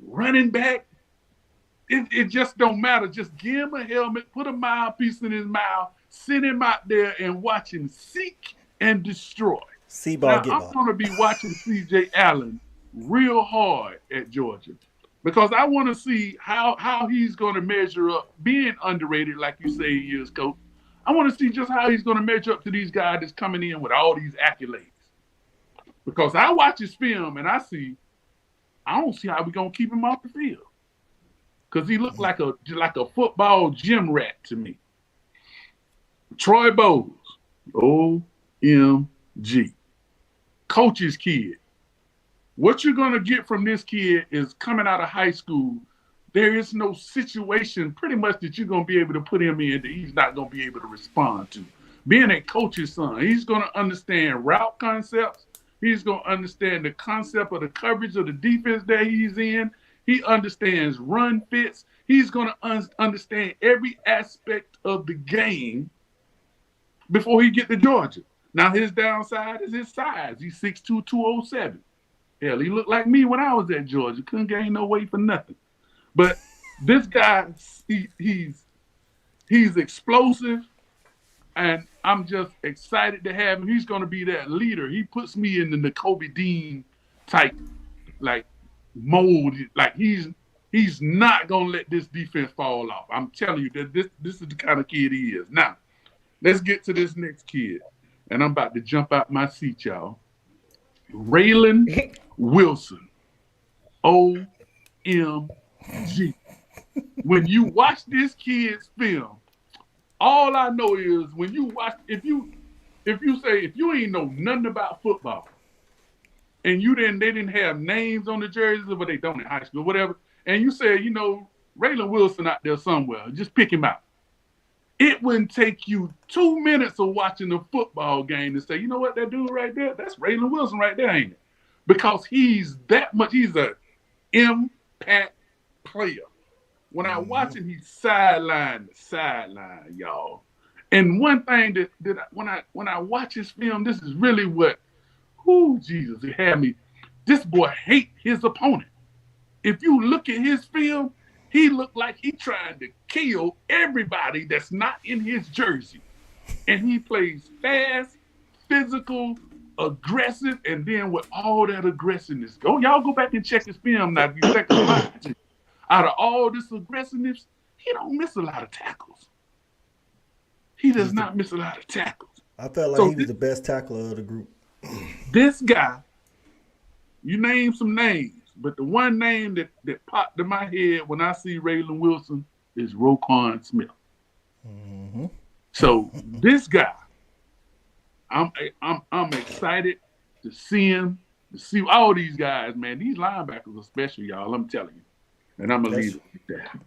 running back. It just don't matter. Just give him a helmet, put a mouthpiece in his mouth, send him out there and watch him seek and destroy. I'm going to be watching C.J. Allen real hard at Georgia because I want to see how he's going to measure up, being underrated like you say he is, Coach. I want to see just how he's going to measure up to these guys that's coming in with all these accolades. Because I watch his film and I don't see how we're going to keep him off the field. Because he looked like a football gym rat to me. Troy Bowles, OMG. Coach's kid. What you're going to get from this kid is coming out of high school, there is no situation pretty much that you're going to be able to put him in that he's not going to be able to respond to. being a coach's son, he's going to understand route concepts. He's going to understand the concept of the coverage of the defense that he's in. He understands run fits. He's going to understand every aspect of the game before he get to Georgia. Now, his downside is his size. He's 6'2", 207. Hell, he looked like me when I was at Georgia. Couldn't gain no weight for nothing. But this guy, he's explosive, and I'm just excited to have him. He's going to be that leader. He puts me in the Nakobe Dean type, like, mold. Like, he's not going to let this defense fall off. I'm telling you that this is the kind of kid he is. Now, let's get to this next kid, and I'm about to jump out my seat, y'all. Raylan Wilson, OMG. When you watch this kid's film, all I know is when you watch, if you ain't know nothing about football, and they didn't have names on the jerseys, but they don't in high school, whatever, and you say, Raylan Wilson out there somewhere, just pick him out. It wouldn't take you 2 minutes of watching a football game to say, you know what, that dude right there, that's Raylan Wilson right there, ain't it? Because he's an impact player. When I watch him, he's sideline to sideline, y'all. And one thing when I watch his film, this is really what, Jesus, it had me. This boy hate his opponent. If you look at his film, he looked like he trying to kill everybody that's not in his jersey. And he plays fast, physical, aggressive, and then with all that aggressiveness. Y'all go back and check his film now if you check him out. Out of all this aggressiveness, he don't miss a lot of tackles. He does not miss a lot of tackles. I felt like he was the best tackler of the group. This guy, you name some names, but the one name that popped in my head when I see Raylan Wilson is Roquan Smith. Mm-hmm. So this guy, I'm excited to see him, to see all these guys, man. These linebackers are special, y'all. I'm telling you. And I'm going to leave it like that.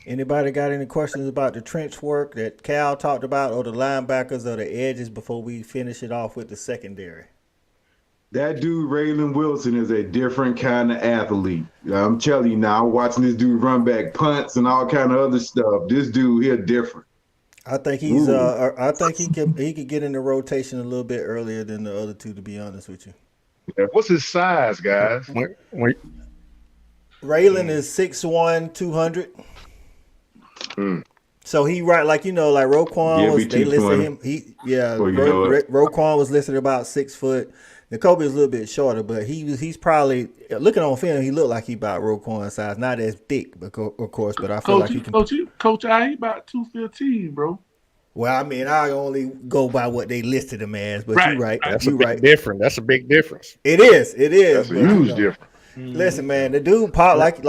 Anybody got any questions about the trench work that Cal talked about, or the linebackers or the edges before we finish it off with the secondary? That dude, Raylan Wilson, is a different kind of athlete. I'm telling you now, I'm watching this dude run back punts and all kind of other stuff. This dude here different. I think he's I think he could get in the rotation a little bit earlier than the other two, to be honest with you. Yeah, what's his size, guys? Wait. Raylan is 6'1", 200. So he like Roquan was. They listed him. Roquan was listed about 6 foot. Nakobe is a little bit shorter, but he's probably, looking on film, he looked like he about Roquan size. Not as thick, of course, but I feel like he can. Coach, I about 215, bro. Well, I mean, I only go by what they listed him as, but you're right. That's a big difference. That's a big difference. It is. That's a huge difference. Listen, man, the dude pop like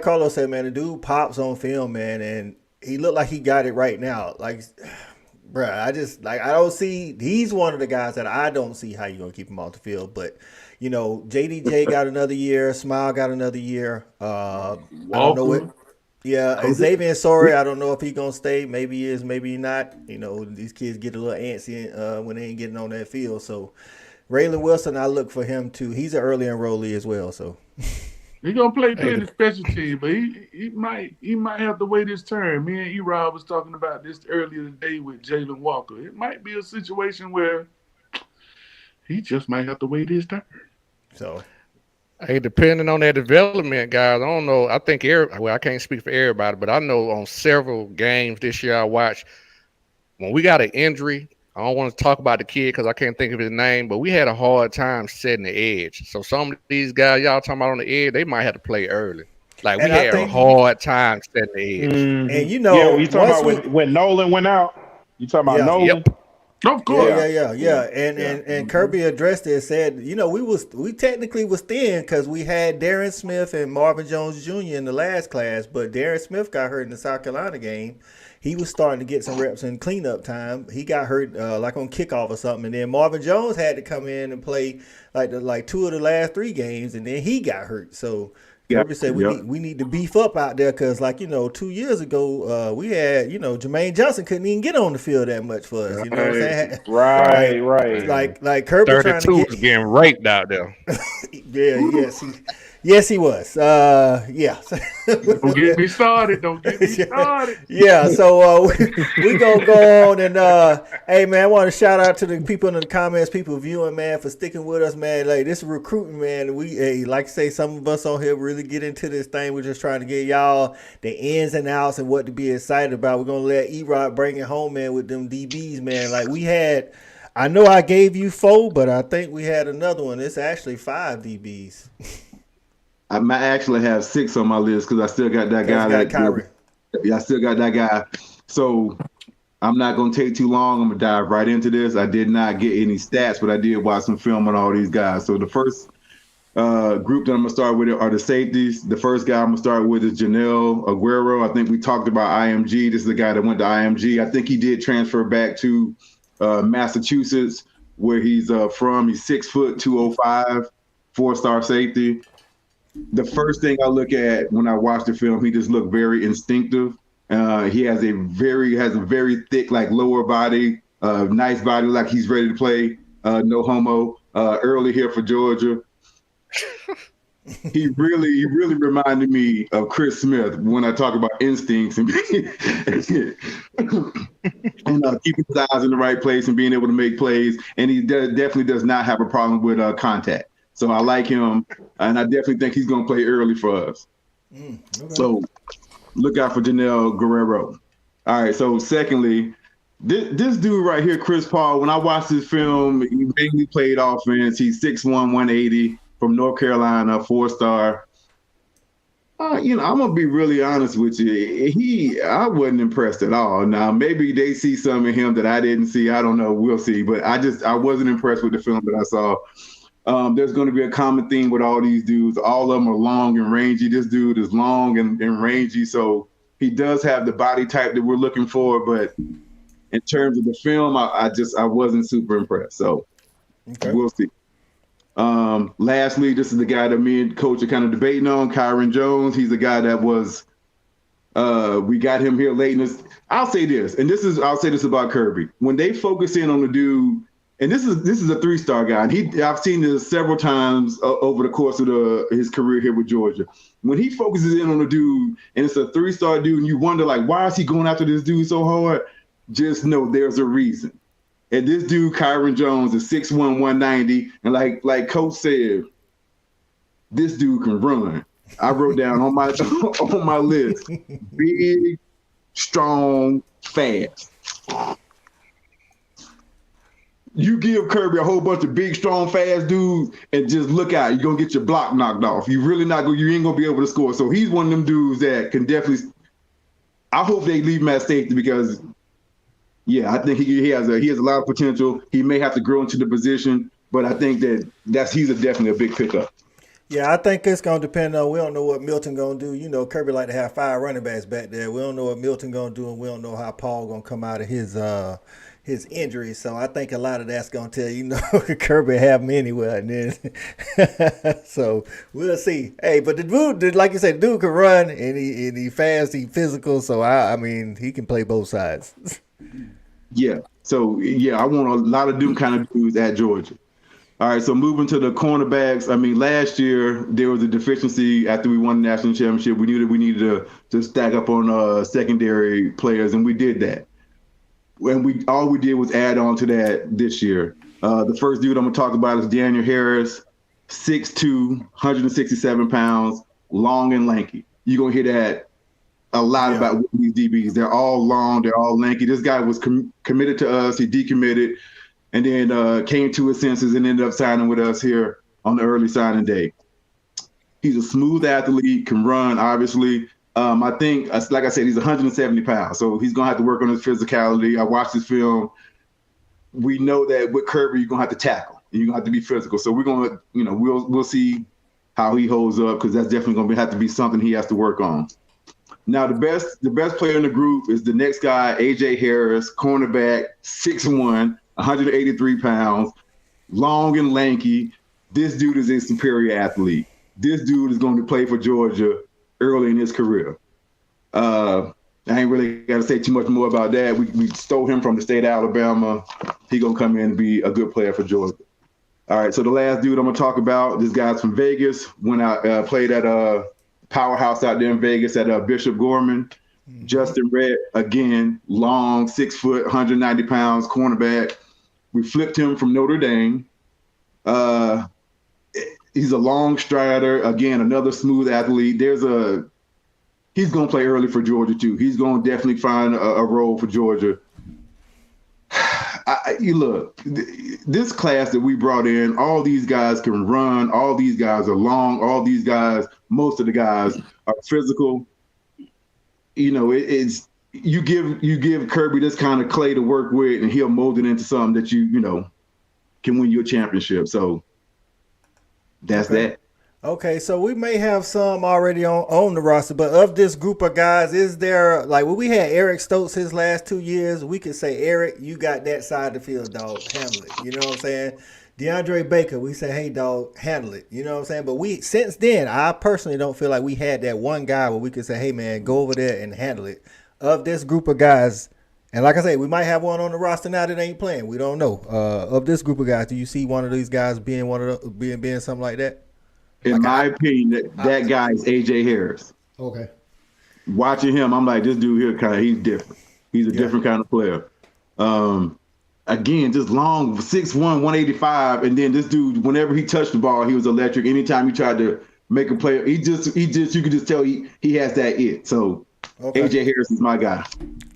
Carlos said, man. The dude pops on film, man, and he looked like he got it right now. Like, bruh, I don't see. He's one of the guys that I don't see how you gonna keep him off the field. But JDJ got another year. Smile got another year. I don't know what. Yeah, Xavier Sorry, I don't know if he's gonna stay. Maybe he is, maybe not. These kids get a little antsy when they ain't getting on that field. So Raylan Wilson, I look for him too. He's an early enrollee as well. So he's gonna play the special team, but he might have to wait his turn. Me and E-Rob was talking about this earlier today with Jalen Walker. It might be a situation where he just might have to wait his turn. So, hey, depending on that development, guys, I don't know. I think I can't speak for everybody, but I know on several games this year I watched, when we got an injury, I don't want to talk about the kid because I can't think of his name, but we had a hard time setting the edge. So some of these guys y'all talking about on the edge, they might have to play early. Like, we had a hard time setting the edge. And you talking about when Nolan went out? You talking about Nolan? Yep. Of course. Yeah. And Kirby addressed it and said, we technically was thin because we had Darren Smith and Marvin Jones Jr. in the last class, but Darren Smith got hurt in the South Carolina game. He was starting to get some reps in cleanup time. He got hurt like on kickoff or something, and then Marvin Jones had to come in and play like 2 of the last 3 games, and then he got hurt. So Kirby said we need to beef up out there because, 2 years ago, we had, Jermaine Johnson couldn't even get on the field that much for us. You know what I'm saying? Right. Like Kirby trying to was getting raped out there. Yes, he was. Yeah. Don't get me started. Yeah, so we gonna go on and hey man, I want to shout out to the people in the comments, people viewing, man, for sticking with us, man. Like this recruiting, man. We like I say, some of us on here really get into this thing. We're just trying to get y'all the ins and outs and what to be excited about. We're gonna let Erik bring it home, man, with them DBs, man. Like we had, I know I gave you 4, but I think we had another one. It's actually 5 DBs. I might actually have 6 on my list because I still got that guy. I still got that guy. So I'm not going to take too long. I'm going to dive right into this. I did not get any stats, but I did watch some film on all these guys. So the first group that I'm going to start with are the safeties. The first guy I'm going to start with is Janelle Aguero. I think we talked about IMG. This is the guy that went to IMG. I think he did transfer back to Massachusetts, where he's from. He's 6 foot, 205, 4-star safety. The first thing I look at when I watch the film, he just looked very instinctive. He has a very thick, lower body, nice body, like he's ready to play. No homo. Early here for Georgia. He really reminded me of Chris Smith when I talk about instincts and keeping his eyes in the right place and being able to make plays. And he definitely does not have a problem with contact. So I like him, and I definitely think he's going to play early for us. Okay. So look out for Janelle Guerrero. All right, so secondly, this dude right here, Chris Paul, when I watched this film, he mainly played offense. He's 6'1", 180 from North Carolina, 4-star. I'm going to be really honest with you. I wasn't impressed at all. Now, maybe they see something in him that I didn't see. I don't know. We'll see. But I wasn't impressed with the film that I saw. There's going to be a common theme with all these dudes. All of them are long and rangy. This dude is long and rangy, so he does have the body type that we're looking for. But in terms of the film, I wasn't super impressed. So We'll see. Lastly, this is the guy that me and Coach are kind of debating on, Kyron Jones. He's the guy that was we got him here late in this. I'll say this about Kirby. When they focus in on the dude. And this is a 3-star guy, and I've seen this several times over the course of his career here with Georgia. When he focuses in on a dude, and it's a 3-star dude, and you wonder why is he going after this dude so hard? Just know there's a reason. And this dude, Kyron Jones, is 6'1", 190, and like Coach said, this dude can run. I wrote down on my list, big, strong, fast. You give Kirby a whole bunch of big, strong, fast dudes and just look out. You're going to get your block knocked off. You ain't going to be able to score. So he's one of them dudes that can definitely – I hope they leave him at safety because, I think he has a lot of potential. He may have to grow into the position, but I think he's definitely a big pickup. Yeah, I think it's going to depend on – we don't know what Milton going to do. Kirby like to have 5 running backs back there. We don't know what Milton going to do, and we don't know how Paul going to come out of his injury. So I think a lot of that's going to tell Kirby have him anywhere. And then so we'll see. Hey, but the dude, like you said, the dude can run and he fast, he physical. So I mean, he can play both sides. Yeah. So I want a lot of them kind of dudes at Georgia. All right. So moving to the cornerbacks. I mean, last year there was a deficiency after we won the national championship. We knew that we needed to stack up on secondary players, and we did that. And all we did was add on to that this year. The first dude I'm going to talk about is Daniel Harris, 6'2", 167 pounds, long and lanky. You're going to hear that a lot about these DBs. They're all long. They're all lanky. This guy was committed to us. He decommitted and then came to his senses and ended up signing with us here on the early signing day. He's a smooth athlete, can run, obviously. I think, like I said, he's 170 pounds, so he's going to have to work on his physicality. I watched this film. We know that with Kirby, you're going to have to tackle. You're going to have to be physical. So we're going to, we'll see how he holds up because that's definitely going to have to be something he has to work on. Now, the best player in the group is the next guy, A.J. Harris, cornerback, 6'1", 183 pounds, long and lanky. This dude is a superior athlete. this dude is going to play for Georgia early in his career. I ain't really got to say too much more about that. We stole him from the state of Alabama. He going to come in and be a good player for Georgia. All right, so the last dude I'm going to talk about, this guy's from Vegas. When I played at powerhouse out there in Vegas at Bishop Gorman. Justin Redd, again, long, 6 foot, 190 pounds, cornerback. We flipped him from Notre Dame. He's a long strider. Again, another smooth athlete. He's going to play early for Georgia, too. He's going to definitely find a role for Georgia. You look, this class that we brought in, all these guys can run. All these guys are long. All these guys, most of the guys are physical. You know, it's you give Kirby this kind of clay to work with, and he'll mold it into something that you know can win you a championship. So that's that. Okay, so we may have some already on the roster, but of this group of guys, is there, like when we had Eric Stokes his last 2 years, we could say, Eric, you got that side of the field, dog, handle it. You know what I'm saying? DeAndre Baker, we say, hey, dog, handle it. You know what I'm saying? But since then, I personally don't feel like we had that one guy where we could say, hey, man, go over there and handle it. Of this group of guys, and like I say, we might have one on the roster now that ain't playing. We don't know. Of this group of guys, do you see one of these guys being being something like that? In my opinion, that guy is A.J. Harris. Okay. Watching him, I'm like, this dude here, he's different. He's a different kind of player. Again, just long, 6'1", 185, and then this dude, whenever he touched the ball, he was electric. Anytime he tried to make a play, he just you could just tell he has that it. So A.J. Harris is my guy.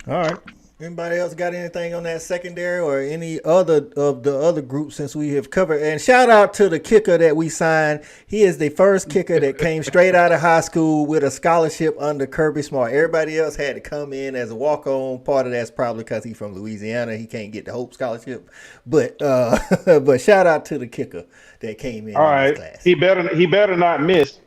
All right. Anybody else got anything on that secondary or any other of the other groups since we have covered? And shout out to the kicker that we signed. He is the first kicker that came straight out of high school with a scholarship under Kirby Smart. Everybody else had to come in as a walk-on. Part of that's probably because he's from Louisiana. He can't get the Hope Scholarship. But but shout out to the kicker that came in. All right. This class. He better not miss.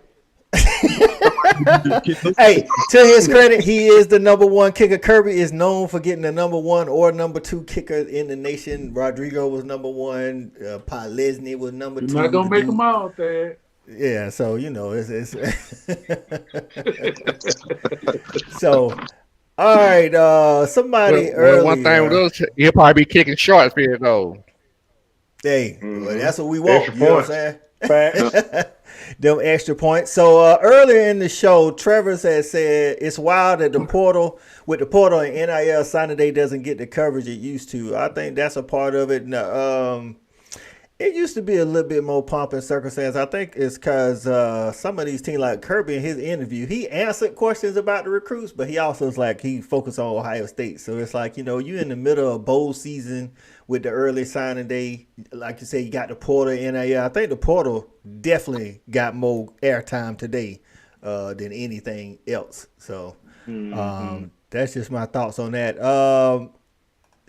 Hey, to his credit, he is the number one kicker. Kirby is known for getting the number one or number two kicker in the nation. Rodrigo was number one. Lesney was number two. You're not gonna make them all there. Yeah, so you know it's so. All right, somebody earlier. One thing with us, he'll probably be kicking shorts here though. Hey, well, that's what we want. You know what I'm saying? Them extra points. So earlier in the show, Travis has said it's wild that the portal and NIL signing day doesn't get the coverage it used to. I think that's a part of it. It used to be a little bit more pomp and circumstance. I think it's because some of these teams, like Kirby in his interview, he answered questions about the recruits, but he also is like he focused on Ohio State. So it's like, you know, you in the middle of bowl season with the early signing day. Like you say, you got the portal, NIL. I think the portal definitely got more airtime today than anything else. So that's just my thoughts on that.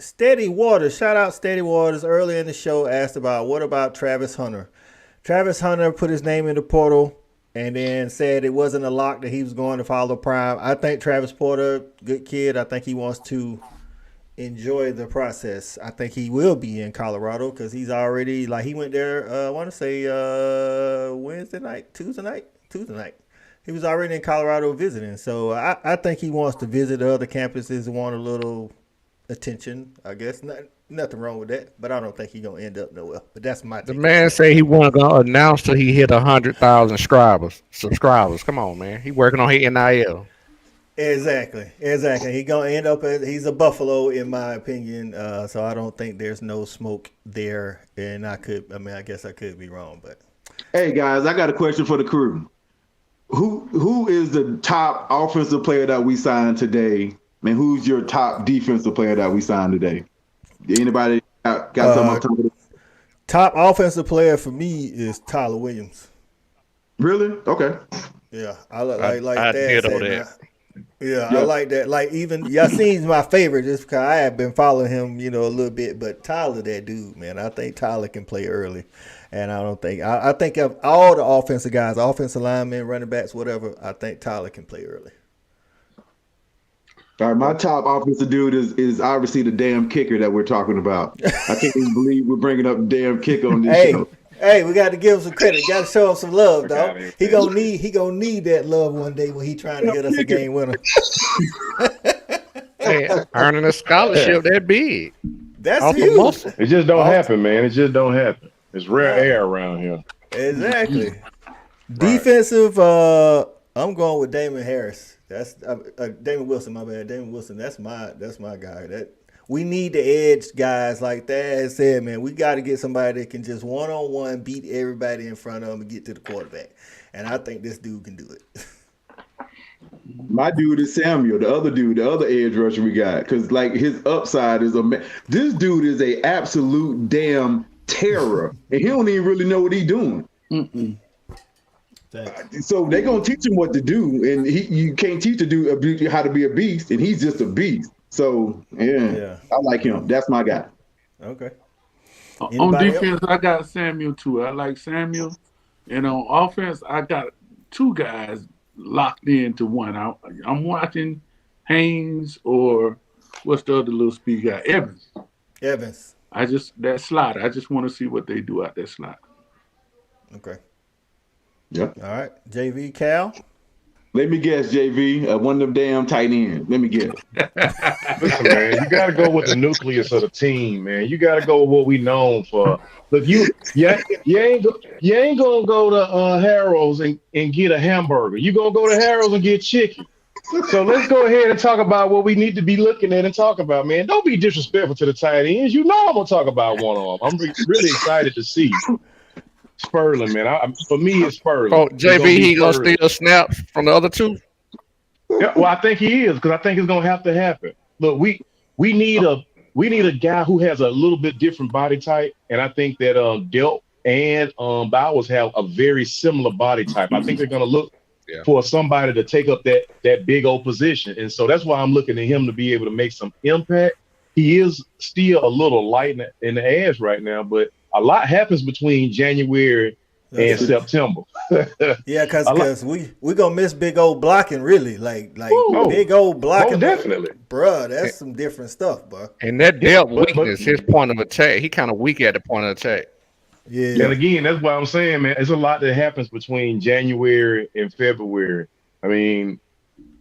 Steady Waters, shout out Steady Waters, earlier in the show asked about what about Travis Hunter. Travis Hunter put his name in the portal and then said it wasn't a lock that he was going to follow Prime. I think Travis Porter, good kid. I think he wants to enjoy the process. I think he will be in Colorado because he's already, like, he went there, I want to say Tuesday night. He was already in Colorado visiting. So I think he wants to visit the other campuses and want a little attention, I guess. Nothing wrong with that, but I don't think he's gonna end up nowhere. But that's my The man say he wasn't gonna announce till he hit 100,000 subscribers. Come on, man. He working on his NIL. Exactly. He gonna end up he's a Buffalo in my opinion. So I don't think there's no smoke there. And I guess I could be wrong, but hey guys, I got a question for the crew. Who is the top offensive player that we signed today? Man, who's your top defensive player that we signed today? Anybody got something on top of it? Top offensive player for me is Tyler Williams. Really? Okay. Yeah, I like that. Yeah, I like that. Like even Yassine's my favorite just because I have been following him, a little bit. But Tyler, that dude, man, I think Tyler can play early. And I think of all the offensive guys, offensive linemen, running backs, whatever, I think Tyler can play early. All right, my top offensive dude is obviously the damn kicker that we're talking about. I can't even believe we're bringing up the damn kicker on this show. Hey, we got to give him some credit. Got to show him some love, dog. He gonna need that love one day when he trying to get us a game winner. Hey, earning a scholarship that big. That's huge. It just don't happen, man. It just don't happen. It's rare air around here. Exactly. Defensive. I'm going with Damon Harris. That's Damon Wilson. My bad, Damon Wilson. That's my guy. That we need the edge guys like that. I said, man, we got to get somebody that can just one-on-one beat everybody in front of them and get to the quarterback. And I think this dude can do it. My dude is Samuel, the other edge rusher we got, because like his upside is this dude is a absolute damn terror, and he don't even really know what he's doing. So they're gonna teach him what to do, and you can't teach a dude how to be a beast, and he's just a beast. So yeah. I like him. That's my guy. Okay. On defense, I got Samuel too. I like Samuel, and on offense, I got two guys locked into one. I'm watching Haynes or what's the other little speed guy? Evans. That slot. I just want to see what they do out that slot. Okay. Yep. All right. JV Cal. Let me guess, JV. One of them damn tight ends. Let me guess. Listen, man, you got to go with the nucleus of the team, man. You got to go with what we known for. Look, you ain't gonna go to Harold's and get a hamburger. You gonna go to Harold's and get chicken. So let's go ahead and talk about what we need to be looking at and talk about, man. Don't be disrespectful to the tight ends. You know I'm gonna talk about one of them. I'm really excited to see Spurlin, man. For me, it's Spurlin. Oh, JV, he gonna steal snaps from the other two? Yeah, well, I think he is, because I think it's gonna have to happen. Look, we need a guy who has a little bit different body type, and I think that Delp and Bowers have a very similar body type. I think they're gonna look for somebody to take up that big old position, and so that's why I'm looking at him to be able to make some impact. He is still a little light in the ass right now, but a lot happens between January and September. Yeah, because we gonna miss big old blocking, really. Like big old blocking. Oh, definitely. Bruh, that's some different stuff, bro. And that Delp weakness, his point of attack, he kind of weak at the point of attack. Yeah. And again, that's why I'm saying, man, it's a lot that happens between January and February. I mean,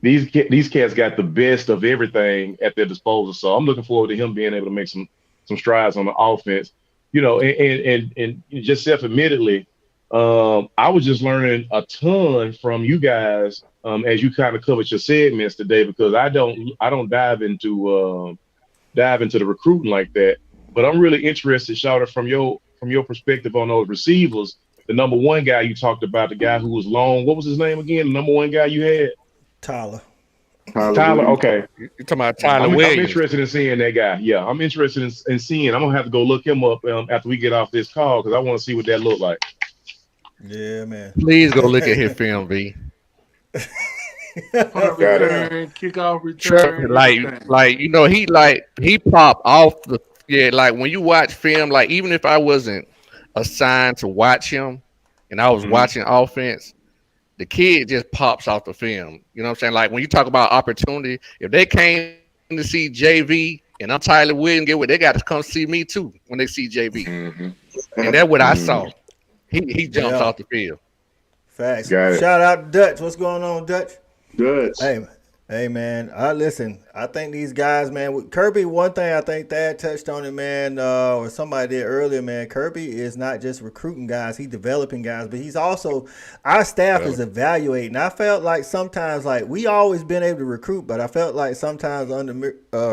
these cats got the best of everything at their disposal. So I'm looking forward to him being able to make some strides on the offense. You know, and just self-admittedly, I was just learning a ton from you guys as you kind of covered your segments today, because I don't dive into the recruiting like that. But I'm really interested, Shawty, from your perspective on those receivers. The number one guy you talked about, the guy who was long. What was his name again? The number one guy you had? Tyler. Okay. You're talking about Tyler Williams. I'm interested in seeing that guy. Yeah, I'm interested in seeing. I'm going to have to go look him up after we get off this call, because I want to see what that looked like. Yeah, man. Please go look at his film, V. Kickoff return. Like you know, he popped off the like when you watch film, like even if I wasn't assigned to watch him and I was watching offense, the kid just pops off the film. You know what I'm saying? Like when you talk about opportunity, if they came to see JV and I'm Tyler Williams, get what they got to come see me too when they see JV. And that's what I saw. He jumps off the field. Facts. Shout out to Dutch. What's going on, Dutch? Dutch. Hey, man. Listen, I think these guys, man, with Kirby, one thing I think Thad touched on it, man, or somebody did earlier, man. Kirby is not just recruiting guys, he's developing guys, but he's also, our staff is evaluating. I felt like sometimes, like, we always been able to recruit, but I felt like sometimes under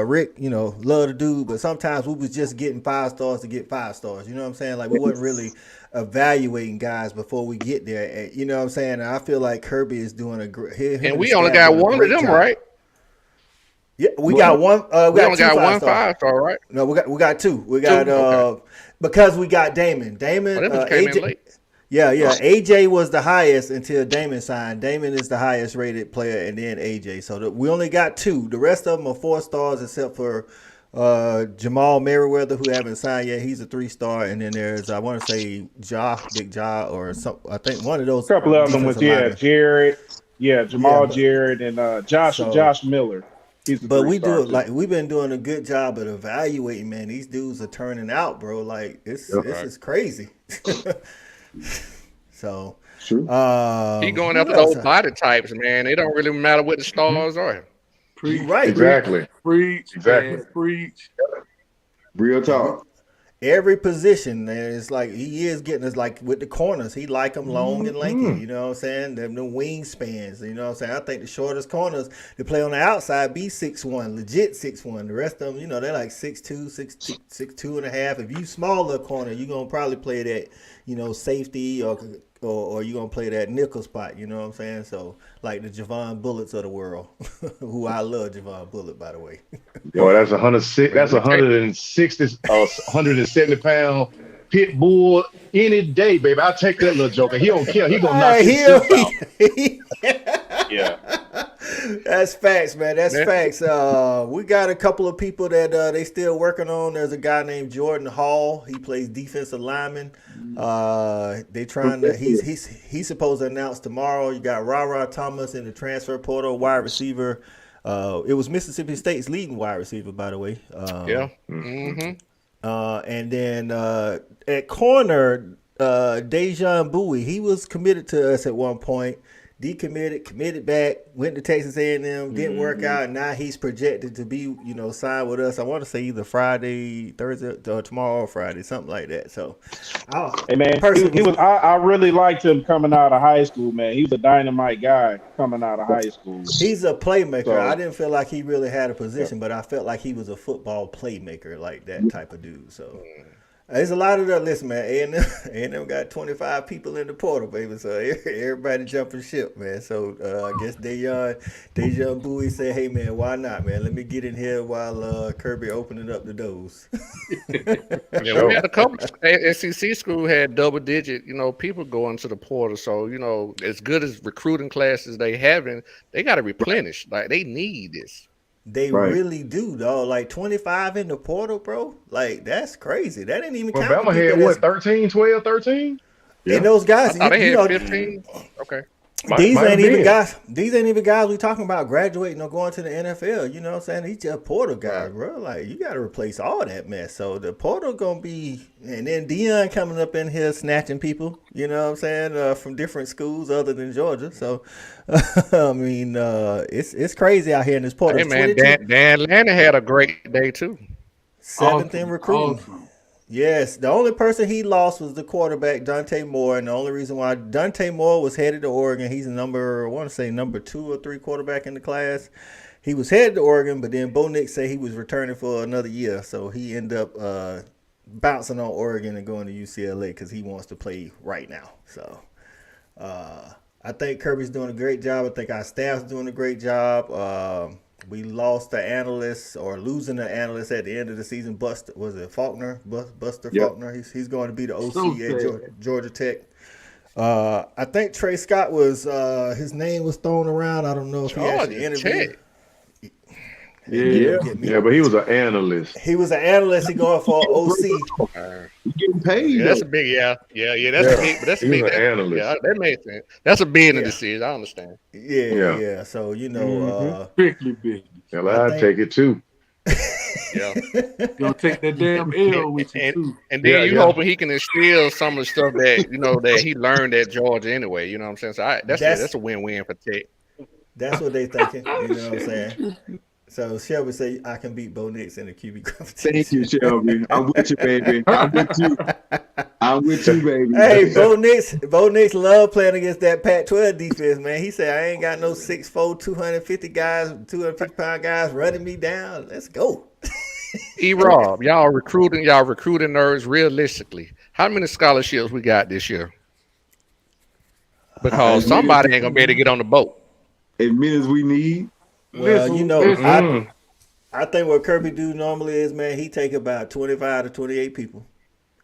Rick, you know, love the dude, but sometimes we was just getting 5 stars to get 5 stars. You know what I'm saying? Like, we wasn't really evaluating guys before we get there. You know what I'm saying? And I feel like Kirby is doing a great. And we only got one of them, right? Yeah, we got one. We only got one 5-star, right? No, we got 2. We got because we got Damon. Damon came in late. Yeah. AJ was the highest until Damon signed. Damon is the highest rated player, and then AJ. So we only got 2. The rest of them are 4 stars, except for Jamal Merriweather, who haven't signed yet. He's a 3-star, and then there's I want to say Big Ja, or some. I think one of those. A couple of them was Jared, Jamal Jared, and Josh Miller. But we've been doing a good job at evaluating, man. These dudes are turning out, bro. Like this is crazy. So he going after those body types, man. It don't really matter what the stars are. Right. Exactly. Preach. Exactly. Man, preach. Real talk. Every position, man, it's like he is getting us like with the corners. He like them long and lanky, you know what I'm saying? Them wingspans, you know what I'm saying? I think the shortest corners to play on the outside be 6'1", legit 6'1". The rest of them, you know, they're like 6'2", 6'2 and a half. If you smaller corner, you're gonna probably play that, you know, safety or you're going to play that nickel spot, you know what I'm saying? So, like the Javon Bullets of the world, who I love Javon Bullet, by the way. Yo, that's 170-pound pit bull any day, baby. I'll take that little joker. He don't care. He going to knock himself out. Yeah. That's facts, man. That's facts. We got a couple of people that they still working on. There's a guy named Jordan Hall. He plays defensive lineman. They trying to. He's supposed to announce tomorrow. You got Ra Thomas in the transfer portal, wide receiver. It was Mississippi State's leading wide receiver, by the way. And then at corner, Dejan Bowie. He was committed to us at one point. Decommitted, committed back, went to Texas A&M, didn't work out, and now he's projected to be, you know, signed with us. I want to say either Friday, Thursday, or tomorrow or Friday, something like that. So, hey man, I really liked him coming out of high school, man. He was a dynamite guy coming out of high school. He's a playmaker. So, I didn't feel like he really had a position, but I felt like he was a football playmaker, like that type of dude. So. There's a lot of that. Listen, man, A&M got 25 people in the portal, baby. So everybody jumping ship, man. So I guess Dejan Bowie said, "Hey, man, why not, man? Let me get in here while Kirby opening up the doors." Yeah, we had a couple. SEC school had double-digit, you know, people going to the portal. So you know, as good as recruiting classes they having, they got to replenish. Like they need this. They really do, though. Like 25 in the portal, bro. Like that's crazy. That didn't even count. Alabama had what, 13, 12, 13? Yeah. And those guys, they had 15. Okay. These ain't even guys we talking about graduating or going to the NFL. You know what I'm saying? These just portal guys, bro. Like you got to replace all that mess. So the portal gonna be, and then Deion coming up in here snatching people. You know what I'm saying? From different schools other than Georgia. So I mean, it's crazy out here in this portal. Hey man, Dan Lanning had a great day too. 7th in recruiting. Awesome. Yes, the only person he lost was the quarterback, Dante Moore, and the only reason why Dante Moore was headed to Oregon, he's number 2 or 3 quarterback in the class. He was headed to Oregon, but then Bo Nix said he was returning for another year, so he ended up bouncing on Oregon and going to UCLA because he wants to play right now. So I think Kirby's doing a great job. I think our staff's doing a great job. We lost the analyst or losing the analyst at the end of the season. Buster Faulkner? Buster Faulkner. He's going to be the OC at Georgia Tech. I think Trey Scott was his name was thrown around. I don't know if he actually interviewed. Yeah, but he was an analyst. He was an analyst. He going for OC. Getting paid. Yeah, that's a big That's a big analyst. Yeah, that makes sense. That's a business decision. I understand. Yeah. So you know, strictly business. Well, I'd take it too. Yeah, gonna take that damn L with you too. And then you hoping he can instill some of the stuff that that he learned at Georgia anyway. You know what I'm saying? So that's a win-win for Tech. That's what they thinking. You know what I'm saying? So Shelby say I can beat Bo Nix in the QB competition. Thank you, Shelby. I'm with you, baby. I'm with you, baby. Hey, Bo Nix love playing against that Pac-12 defense, man. He said I ain't got no 6'4", 250-pound guys running me down. Let's go. Rob, y'all recruiting nerds realistically. How many scholarships we got this year? Because somebody ain't gonna be able to get on the boat. As many as we need. Well, I think what Kirby do normally is, man, he take about 25 to 28 people.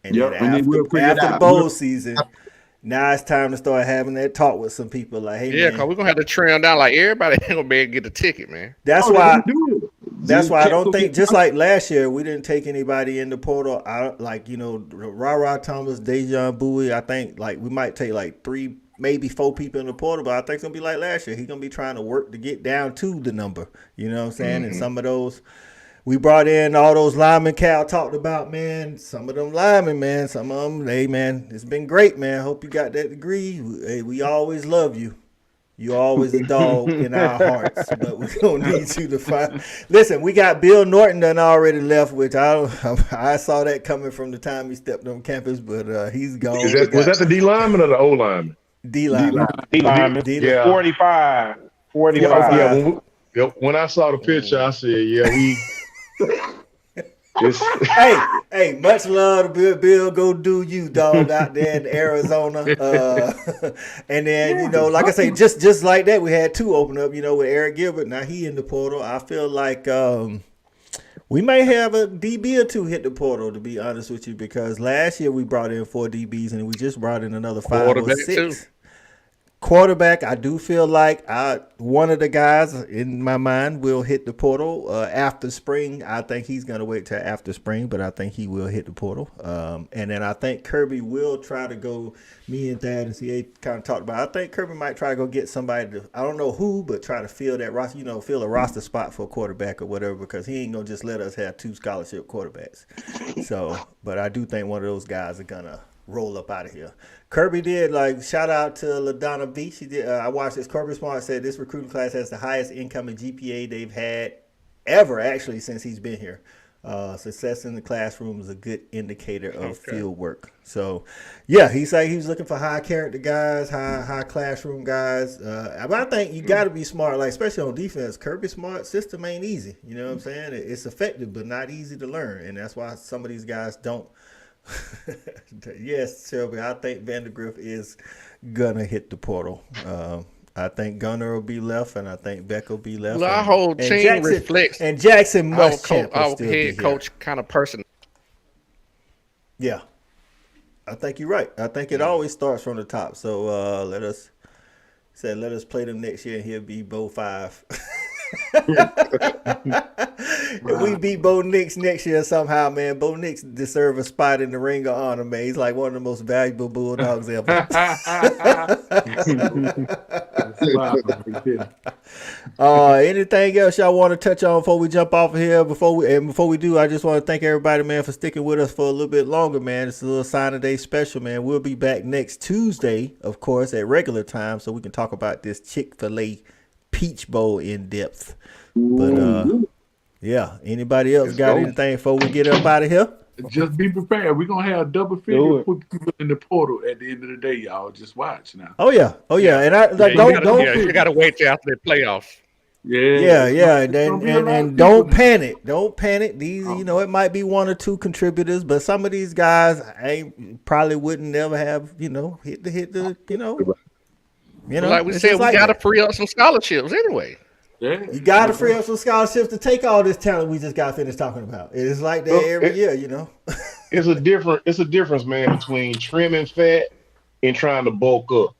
And then after the bowl season, now it's time to start having that talk with some people like, hey, man. Because we're going to have to trim down. Like, everybody ain't going to be able to get the ticket, man. That's why I don't think, just like last year, we didn't take anybody in the portal. Like, Ra Thomas, Dejan Bowie, I think, like, we might take, like, 3 maybe 4 people in the portal, but I think it's going to be like last year. He's going to be trying to work to get down to the number. You know what I'm saying? And some of those, we brought in all those linemen Cal talked about, man. Some of them linemen, man. Some of them, hey, man, it's been great, man. Hope you got that degree. Hey, we always love you. You always a dog in our hearts, but we're going to need you to find. Listen, we got Bill Norton done already left, which I saw that coming from the time he stepped on campus, but he's gone. Was that the D lineman or the O lineman? D lineman. D lineman. Yeah. 45. Yeah, when I saw the picture, I said, yeah, we. Hey, much love to Bill. Go do you, dog, out there in Arizona. And then, you know, like I say, just like that, we had 2 open up, you know, with Eric Gilbert. Now he in the portal. I feel like we may have a DB or 2 hit the portal, to be honest with you, because last year we brought in 4 DBs and we just brought in another 5 or 6. Quarterback, I do feel like one of the guys in my mind will hit the portal after spring. I think he's going to wait till after spring, but I think he will hit the portal. And then I think Kirby will try to go, me and Thad and CA kind of talked about, I think Kirby might try to go get somebody to, I don't know who, but try to fill that roster, you know, fill a roster spot for a quarterback or whatever, because he ain't going to just let us have 2 scholarship quarterbacks. So, but I do think one of those guys are going to roll up out of here. Kirby did, like, shout out to LaDonna B. She did. I watched this. Kirby Smart said this recruiting class has the highest incoming GPA they've had ever, actually, since he's been here. Success in the classroom is a good indicator of field work. So, yeah, he said he was looking for high character guys, high classroom guys. But I think you got to be smart, like, especially on defense. Kirby Smart system ain't easy. You know what I'm saying? It's effective, but not easy to learn. And that's why some of these guys don't. Yes, Shelby, I think Vandergrift is gonna hit the portal. I think Gunner will be left, and I think Beck will be left. Well, our whole team Jackson, reflects. And Jackson must our head coach kind of person. Yeah, I think you're right. I think it always starts from the top. So let us play them next year, and he'll be Bo 5. If we beat Bo Nix next year somehow, man, Bo Nix deserves a spot in the Ring of Honor, man. He's like one of the most valuable Bulldogs ever. Anything else y'all want to touch on before we jump off of here? Before we do, I just want to thank everybody, man, for sticking with us for a little bit longer, man. It's a little sign of day special, man. We'll be back next Tuesday, of course, at regular time, so we can talk about this Chick-fil-A Peach Bowl in depth. But yeah, anybody else got anything before we get up out of here? Just be prepared. We're gonna have double figure put people in the portal at the end of the day, y'all. Just watch now. Oh yeah. And I like you gotta wait till after the playoffs. Yeah. And don't panic. Don't panic. These, you know, it might be 1 or 2 contributors, but some of these guys probably wouldn't never have, you know, hit the you know. Like we said, we gotta free up some scholarships anyway. Yeah. You gotta free up some scholarships to take all this talent we just got finished talking about. It's like that every year, you know. It's a difference, man, between trimming fat and trying to bulk up.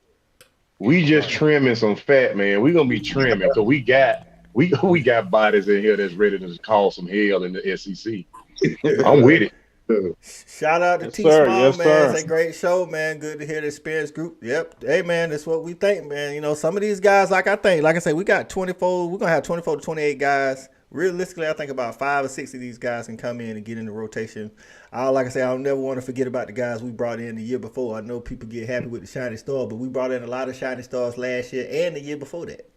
We just trimming some fat, man. We're gonna be trimming because we got bodies in here that's ready to cause some hell in the SEC. I'm with it. Shout out to T Small, man. It's a great show, man. Good to hear the experience group. Yep. Hey, man, that's what we think, man. You know, some of these guys, like I say, we got 24. We're gonna have 24 to 28 guys. Realistically, I think about 5 or 6 of these guys can come in and get in the rotation. Like I say, I'll never want to forget about the guys we brought in the year before. I know people get happy with the shiny star, but we brought in a lot of shiny stars last year and the year before that.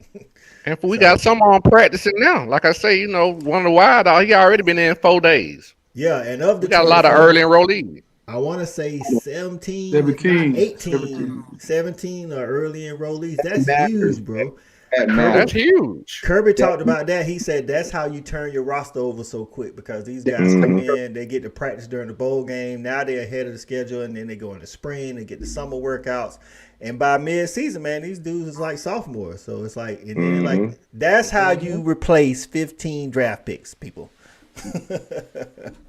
And we got some on practicing now. Like I say, you know, one of the wild out, he already been in 4 days. Yeah, and of the we got a lot of early enrollees. I want to say 17 are early enrollees. That's huge, bro. That's huge. Kirby talked about that. He said that's how you turn your roster over so quick, because these guys come in, they get to practice during the bowl game. Now they're ahead of the schedule, and then they go in the spring and get the summer workouts. And by mid-season, man, these dudes is like sophomores. So it's like, and then like that's how you replace 15 draft picks, people.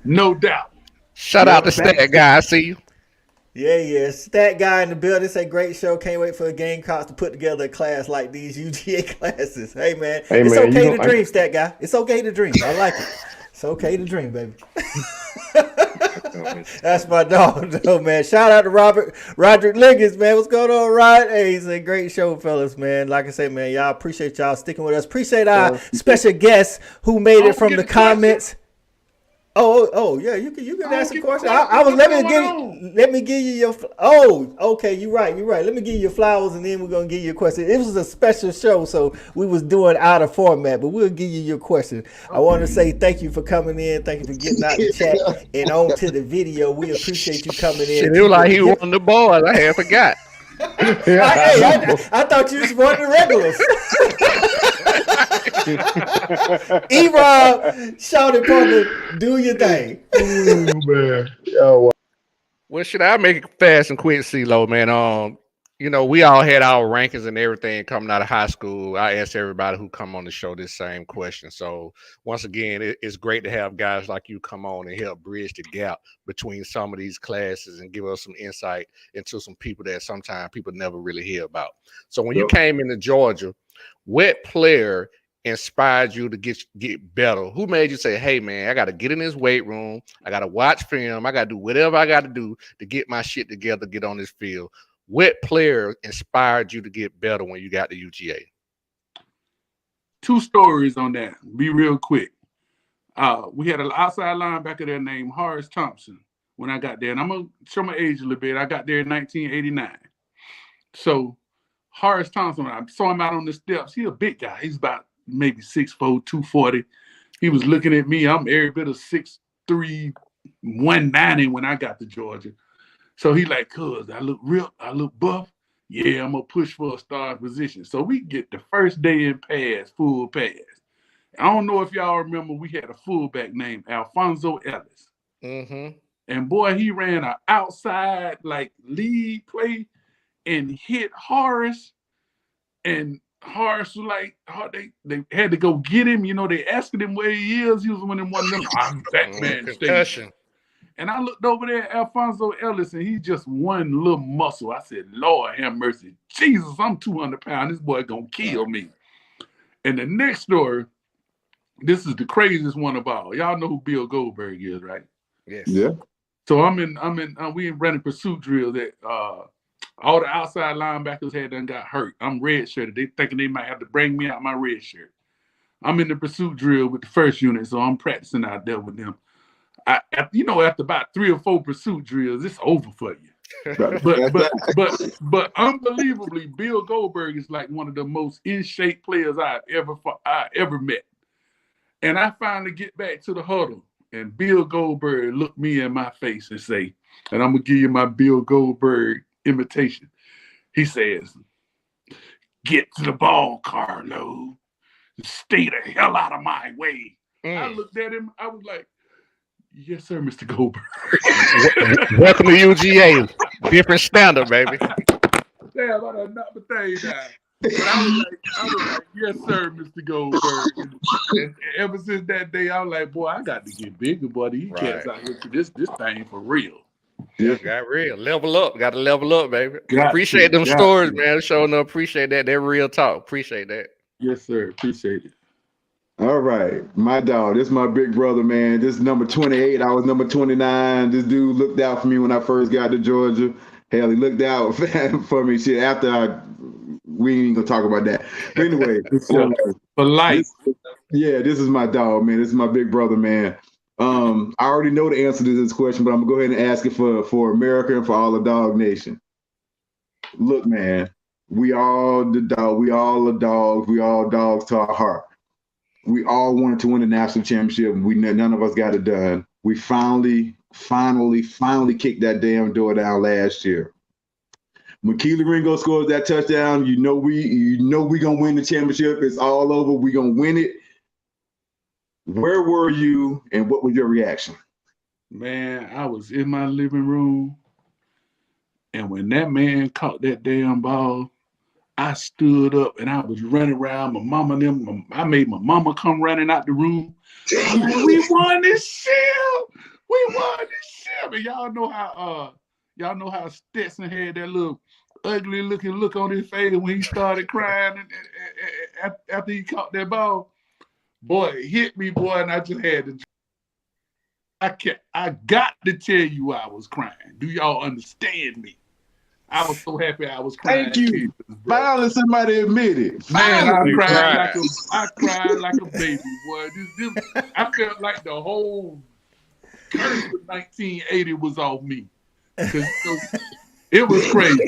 No doubt. Shout out to Stat Guy. I see you. Yeah. Stat Guy in the building. It's a great show. Can't wait for the Gamecocks to put together a class like these UGA classes. Hey, man. It's okay to dream, Stat Guy. It's okay to dream. I like it. It's okay to dream, baby. That's my dog, though, man. Shout out to Roderick Liggins, man. What's going on, Rod? Hey, it's a great show, fellas, man. Like I say, man, y'all appreciate y'all sticking with us. Appreciate our special guest who made it from the comments. Oh, yeah. You can ask a question. Let me give you your. Okay. You're right. Let me give you your flowers, and then we're gonna give you a question. It was a special show, so we was doing out of format, but we'll give you your question. I want to say thank you for coming in. Thank you for getting out the chat and on to the video. We appreciate you coming in. Shit, it was like he won the boys. I had forgot. I thought you was one of the regulars. E-Rob, shout it, partner, do your thing. Oh, man. Oh, well, should I make it fast and quick, CeeLo, man? We all had our rankings and everything coming out of high school. I asked everybody who come on the show this same question. So once again, it's great to have guys like you come on and help bridge the gap between some of these classes and give us some insight into some people that sometimes people never really hear about. So when you came into Georgia, what player inspired you to get better? Who made you say, hey, man, I got to get in this weight room. I got to watch film. I got to do whatever I got to do to get my shit together, get on this field? What player inspired you to get better when you got to UGA? 2 stories on that. Be real quick. We had an outside linebacker there named Horace Thompson when I got there. And I'm going to show my age a little bit. I got there in 1989. So Horace Thompson, when I saw him out on the steps, he's a big guy. He's about maybe 6'4", 240. He was looking at me. I'm every bit of 6'3", 190 when I got to Georgia. So he like, cuz, I look real, I look buff. Yeah, I'm going to push for a starting position. So we get the first day in pass, full pass. I don't know if y'all remember, we had a fullback named Alfonso Ellis. Mm-hmm. And boy, he ran an outside like lead play and hit Horace. And Horace was like, they had to go get him. They asked him where he is. He was one of them Batman station. And I looked over there at Alfonso Ellis, and he just one little muscle. I said, Lord have mercy. Jesus, I'm 200 pounds. This boy gonna kill me. And the next story, this is the craziest one of all. Y'all know who Bill Goldberg is, right? Yes. Yeah. So we in running pursuit drill that all the outside linebackers had done got hurt. I'm red-shirted. They thinking they might have to bring me out my red shirt. I'm in the pursuit drill with the first unit, so I'm practicing out there with them. After about 3 or 4 pursuit drills, it's over for you. but unbelievably, Bill Goldberg is like one of the most in shape players I ever met. And I finally get back to the huddle, and Bill Goldberg looked me in my face and say, and I'm gonna give you my Bill Goldberg imitation. He says, "Get to the ball, Carlo. Stay the hell out of my way." I looked at him. I was like, "Yes, sir, Mr. Goldberg." Welcome to UGA. Different standard, baby. Damn, I done knocked the thing down. But I was like, yes, sir, Mr. Goldberg. And ever since that day, I was like, boy, I got to get bigger, buddy. You cats out here for this thing for real. Yeah, got real. Level up. Got to level up, baby. Appreciate them stories, man. Showing up. Appreciate that. They're real talk. Appreciate that. Yes, sir. Appreciate it. All right, my dog. This is my big brother, man. This is number 28. I was number 29. This dude looked out for me when I first got to Georgia. Hell, he looked out for me. Shit, we ain't even gonna talk about that. But anyway, for life. This is my dog, man. This is my big brother, man. I already know the answer to this question, but I'm gonna go ahead and ask it for America and for all the Dog Nation. Look, man, we all the dog. We all are dogs. We all dogs to our heart. We all wanted to win the national championship. None of us got it done. We finally kicked that damn door down last year. When Keely Ringo scores that touchdown, we gonna win the championship. It's all over. We gonna win it. Where were you, and what was your reaction? Man, I was in my living room, and when that man caught that damn ball, I stood up and I was running around. My mama and them. I made my mama come running out the room. I'm like, we won this shit. We won this shit. And y'all know how Stetson had that little ugly looking look on his face when he started crying after he caught that ball. Boy, it hit me, boy, and I just had to. I got to tell you I was crying. Do y'all understand me? I was so happy I was crying. Thank you. Finally, somebody admit it. Man, I cried like a baby, boy. I felt like the whole curse of 1980 was off me. It was crazy.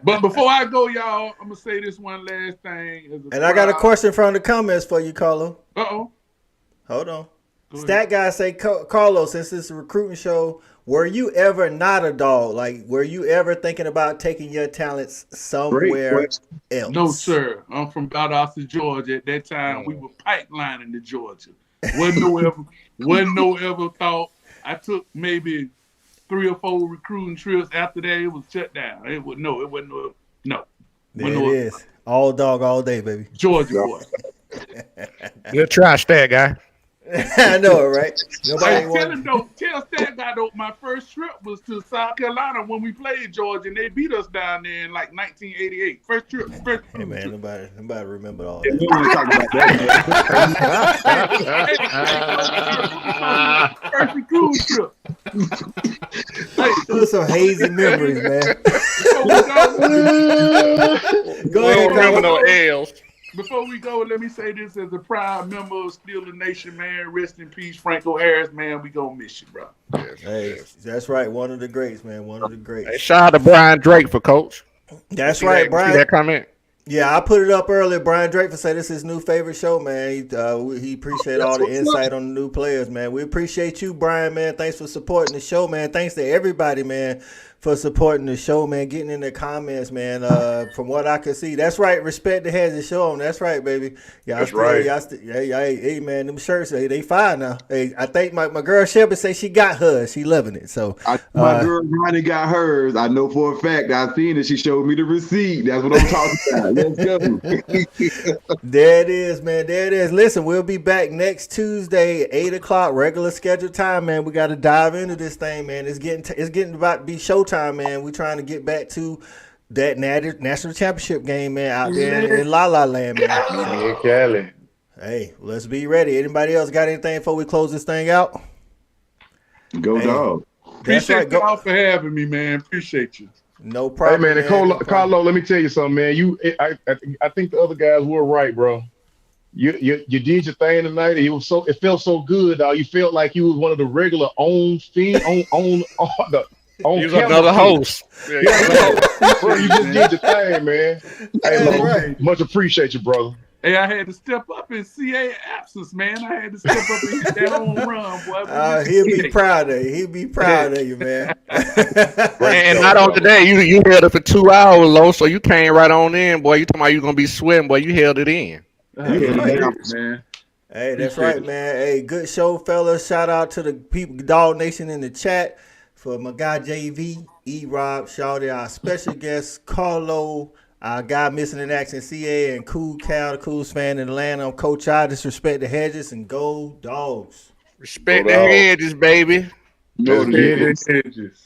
But before I go, y'all, I'm gonna say this one last thing. And I got a question from the comments for you, Carlo. Uh-oh. Hold on. Stat guy say, Carlo, since it's a recruiting show, were you ever not a dog? Like, were you ever thinking about taking your talents somewhere else? No, sir. I'm from Valdosta, Georgia. At that time, we were pipelining to Georgia. Wasn't no ever thought. I took maybe 3 or 4 recruiting trips. After that, it was shut down. It wasn't no. There it is. All dog, all day, baby. Georgia boy. Good try, Stat guy. I know it, right? Tell Stat guy though, my first trip was to South Carolina when we played Georgia, and they beat us down there in like 1988. First trip. Hey man, nobody remember all that. First recruiting trip. Those some hazy memories, man. Go ahead, remember no L's. Before we go, let me say this as a proud member of Still the Nation, man. Rest in peace, Franco Harris, man. We gonna miss you, bro. Hey, that's right. One of the greats, man. One of the greats. Hey, shout out to Brian Drake for coach. That's right, Brian. See that comment? Yeah, I put it up earlier. Brian Drake for say this is his new favorite show, man. He appreciate all the insight on the new players, man. We appreciate you, Brian, man. Thanks for supporting the show, man. Thanks to everybody, man, for supporting the show, man. Getting in the comments, man. From what I could see, that's right. Respect the Hedges show. That's right, baby. Yeah, that's right. Hey, man, them shirts, they fine now. Hey, I think my girl Shelby say she got hers. She loving it. So my girl Ronnie got hers. I know for a fact. I seen it. She showed me the receipt. That's what I'm talking about. Let's go. There it is, man. There it is. Listen, we'll be back next Tuesday, 8:00, regular scheduled time, man. We got to dive into this thing, man. It's getting about to be showtime, man. We're trying to get back to that national championship game, man, out there in La La Land, man. Yeah, Cali. Hey, let's be ready. Anybody else got anything before we close this thing out? Go dog. Appreciate y'all for having me, man. Appreciate you. No problem. Hey, man, Carlo, let me tell you something, man. I think the other guys were right, bro. You did your thing tonight. It felt so good, dog. You felt like you was one of the regular on he was another host. Bro, you just did your thing, man. Hey, right. Much appreciate you, brother. Hey, I had to step up in CA absence, man. I had to step up and hit that home run, boy. He'll be proud of you. He'll be proud of you, man. And not on today. You held it for 2 hours, Lo, so you came right on in, boy. You talking about you going to be sweating, boy. You held it in. Man. Hey, that's right, man. Hey, good show, fellas. Shout out to the people, Dog Nation in the chat. For my guy JV, E-Rob, Shawty, our special guest, Carlo, our guy missing in action, CA, and Cool Cal, the coolest fan in Atlanta. I'm Coach I. Respect the Hedges and go Dogs. Respect the Hedges, baby. Go the Hedges.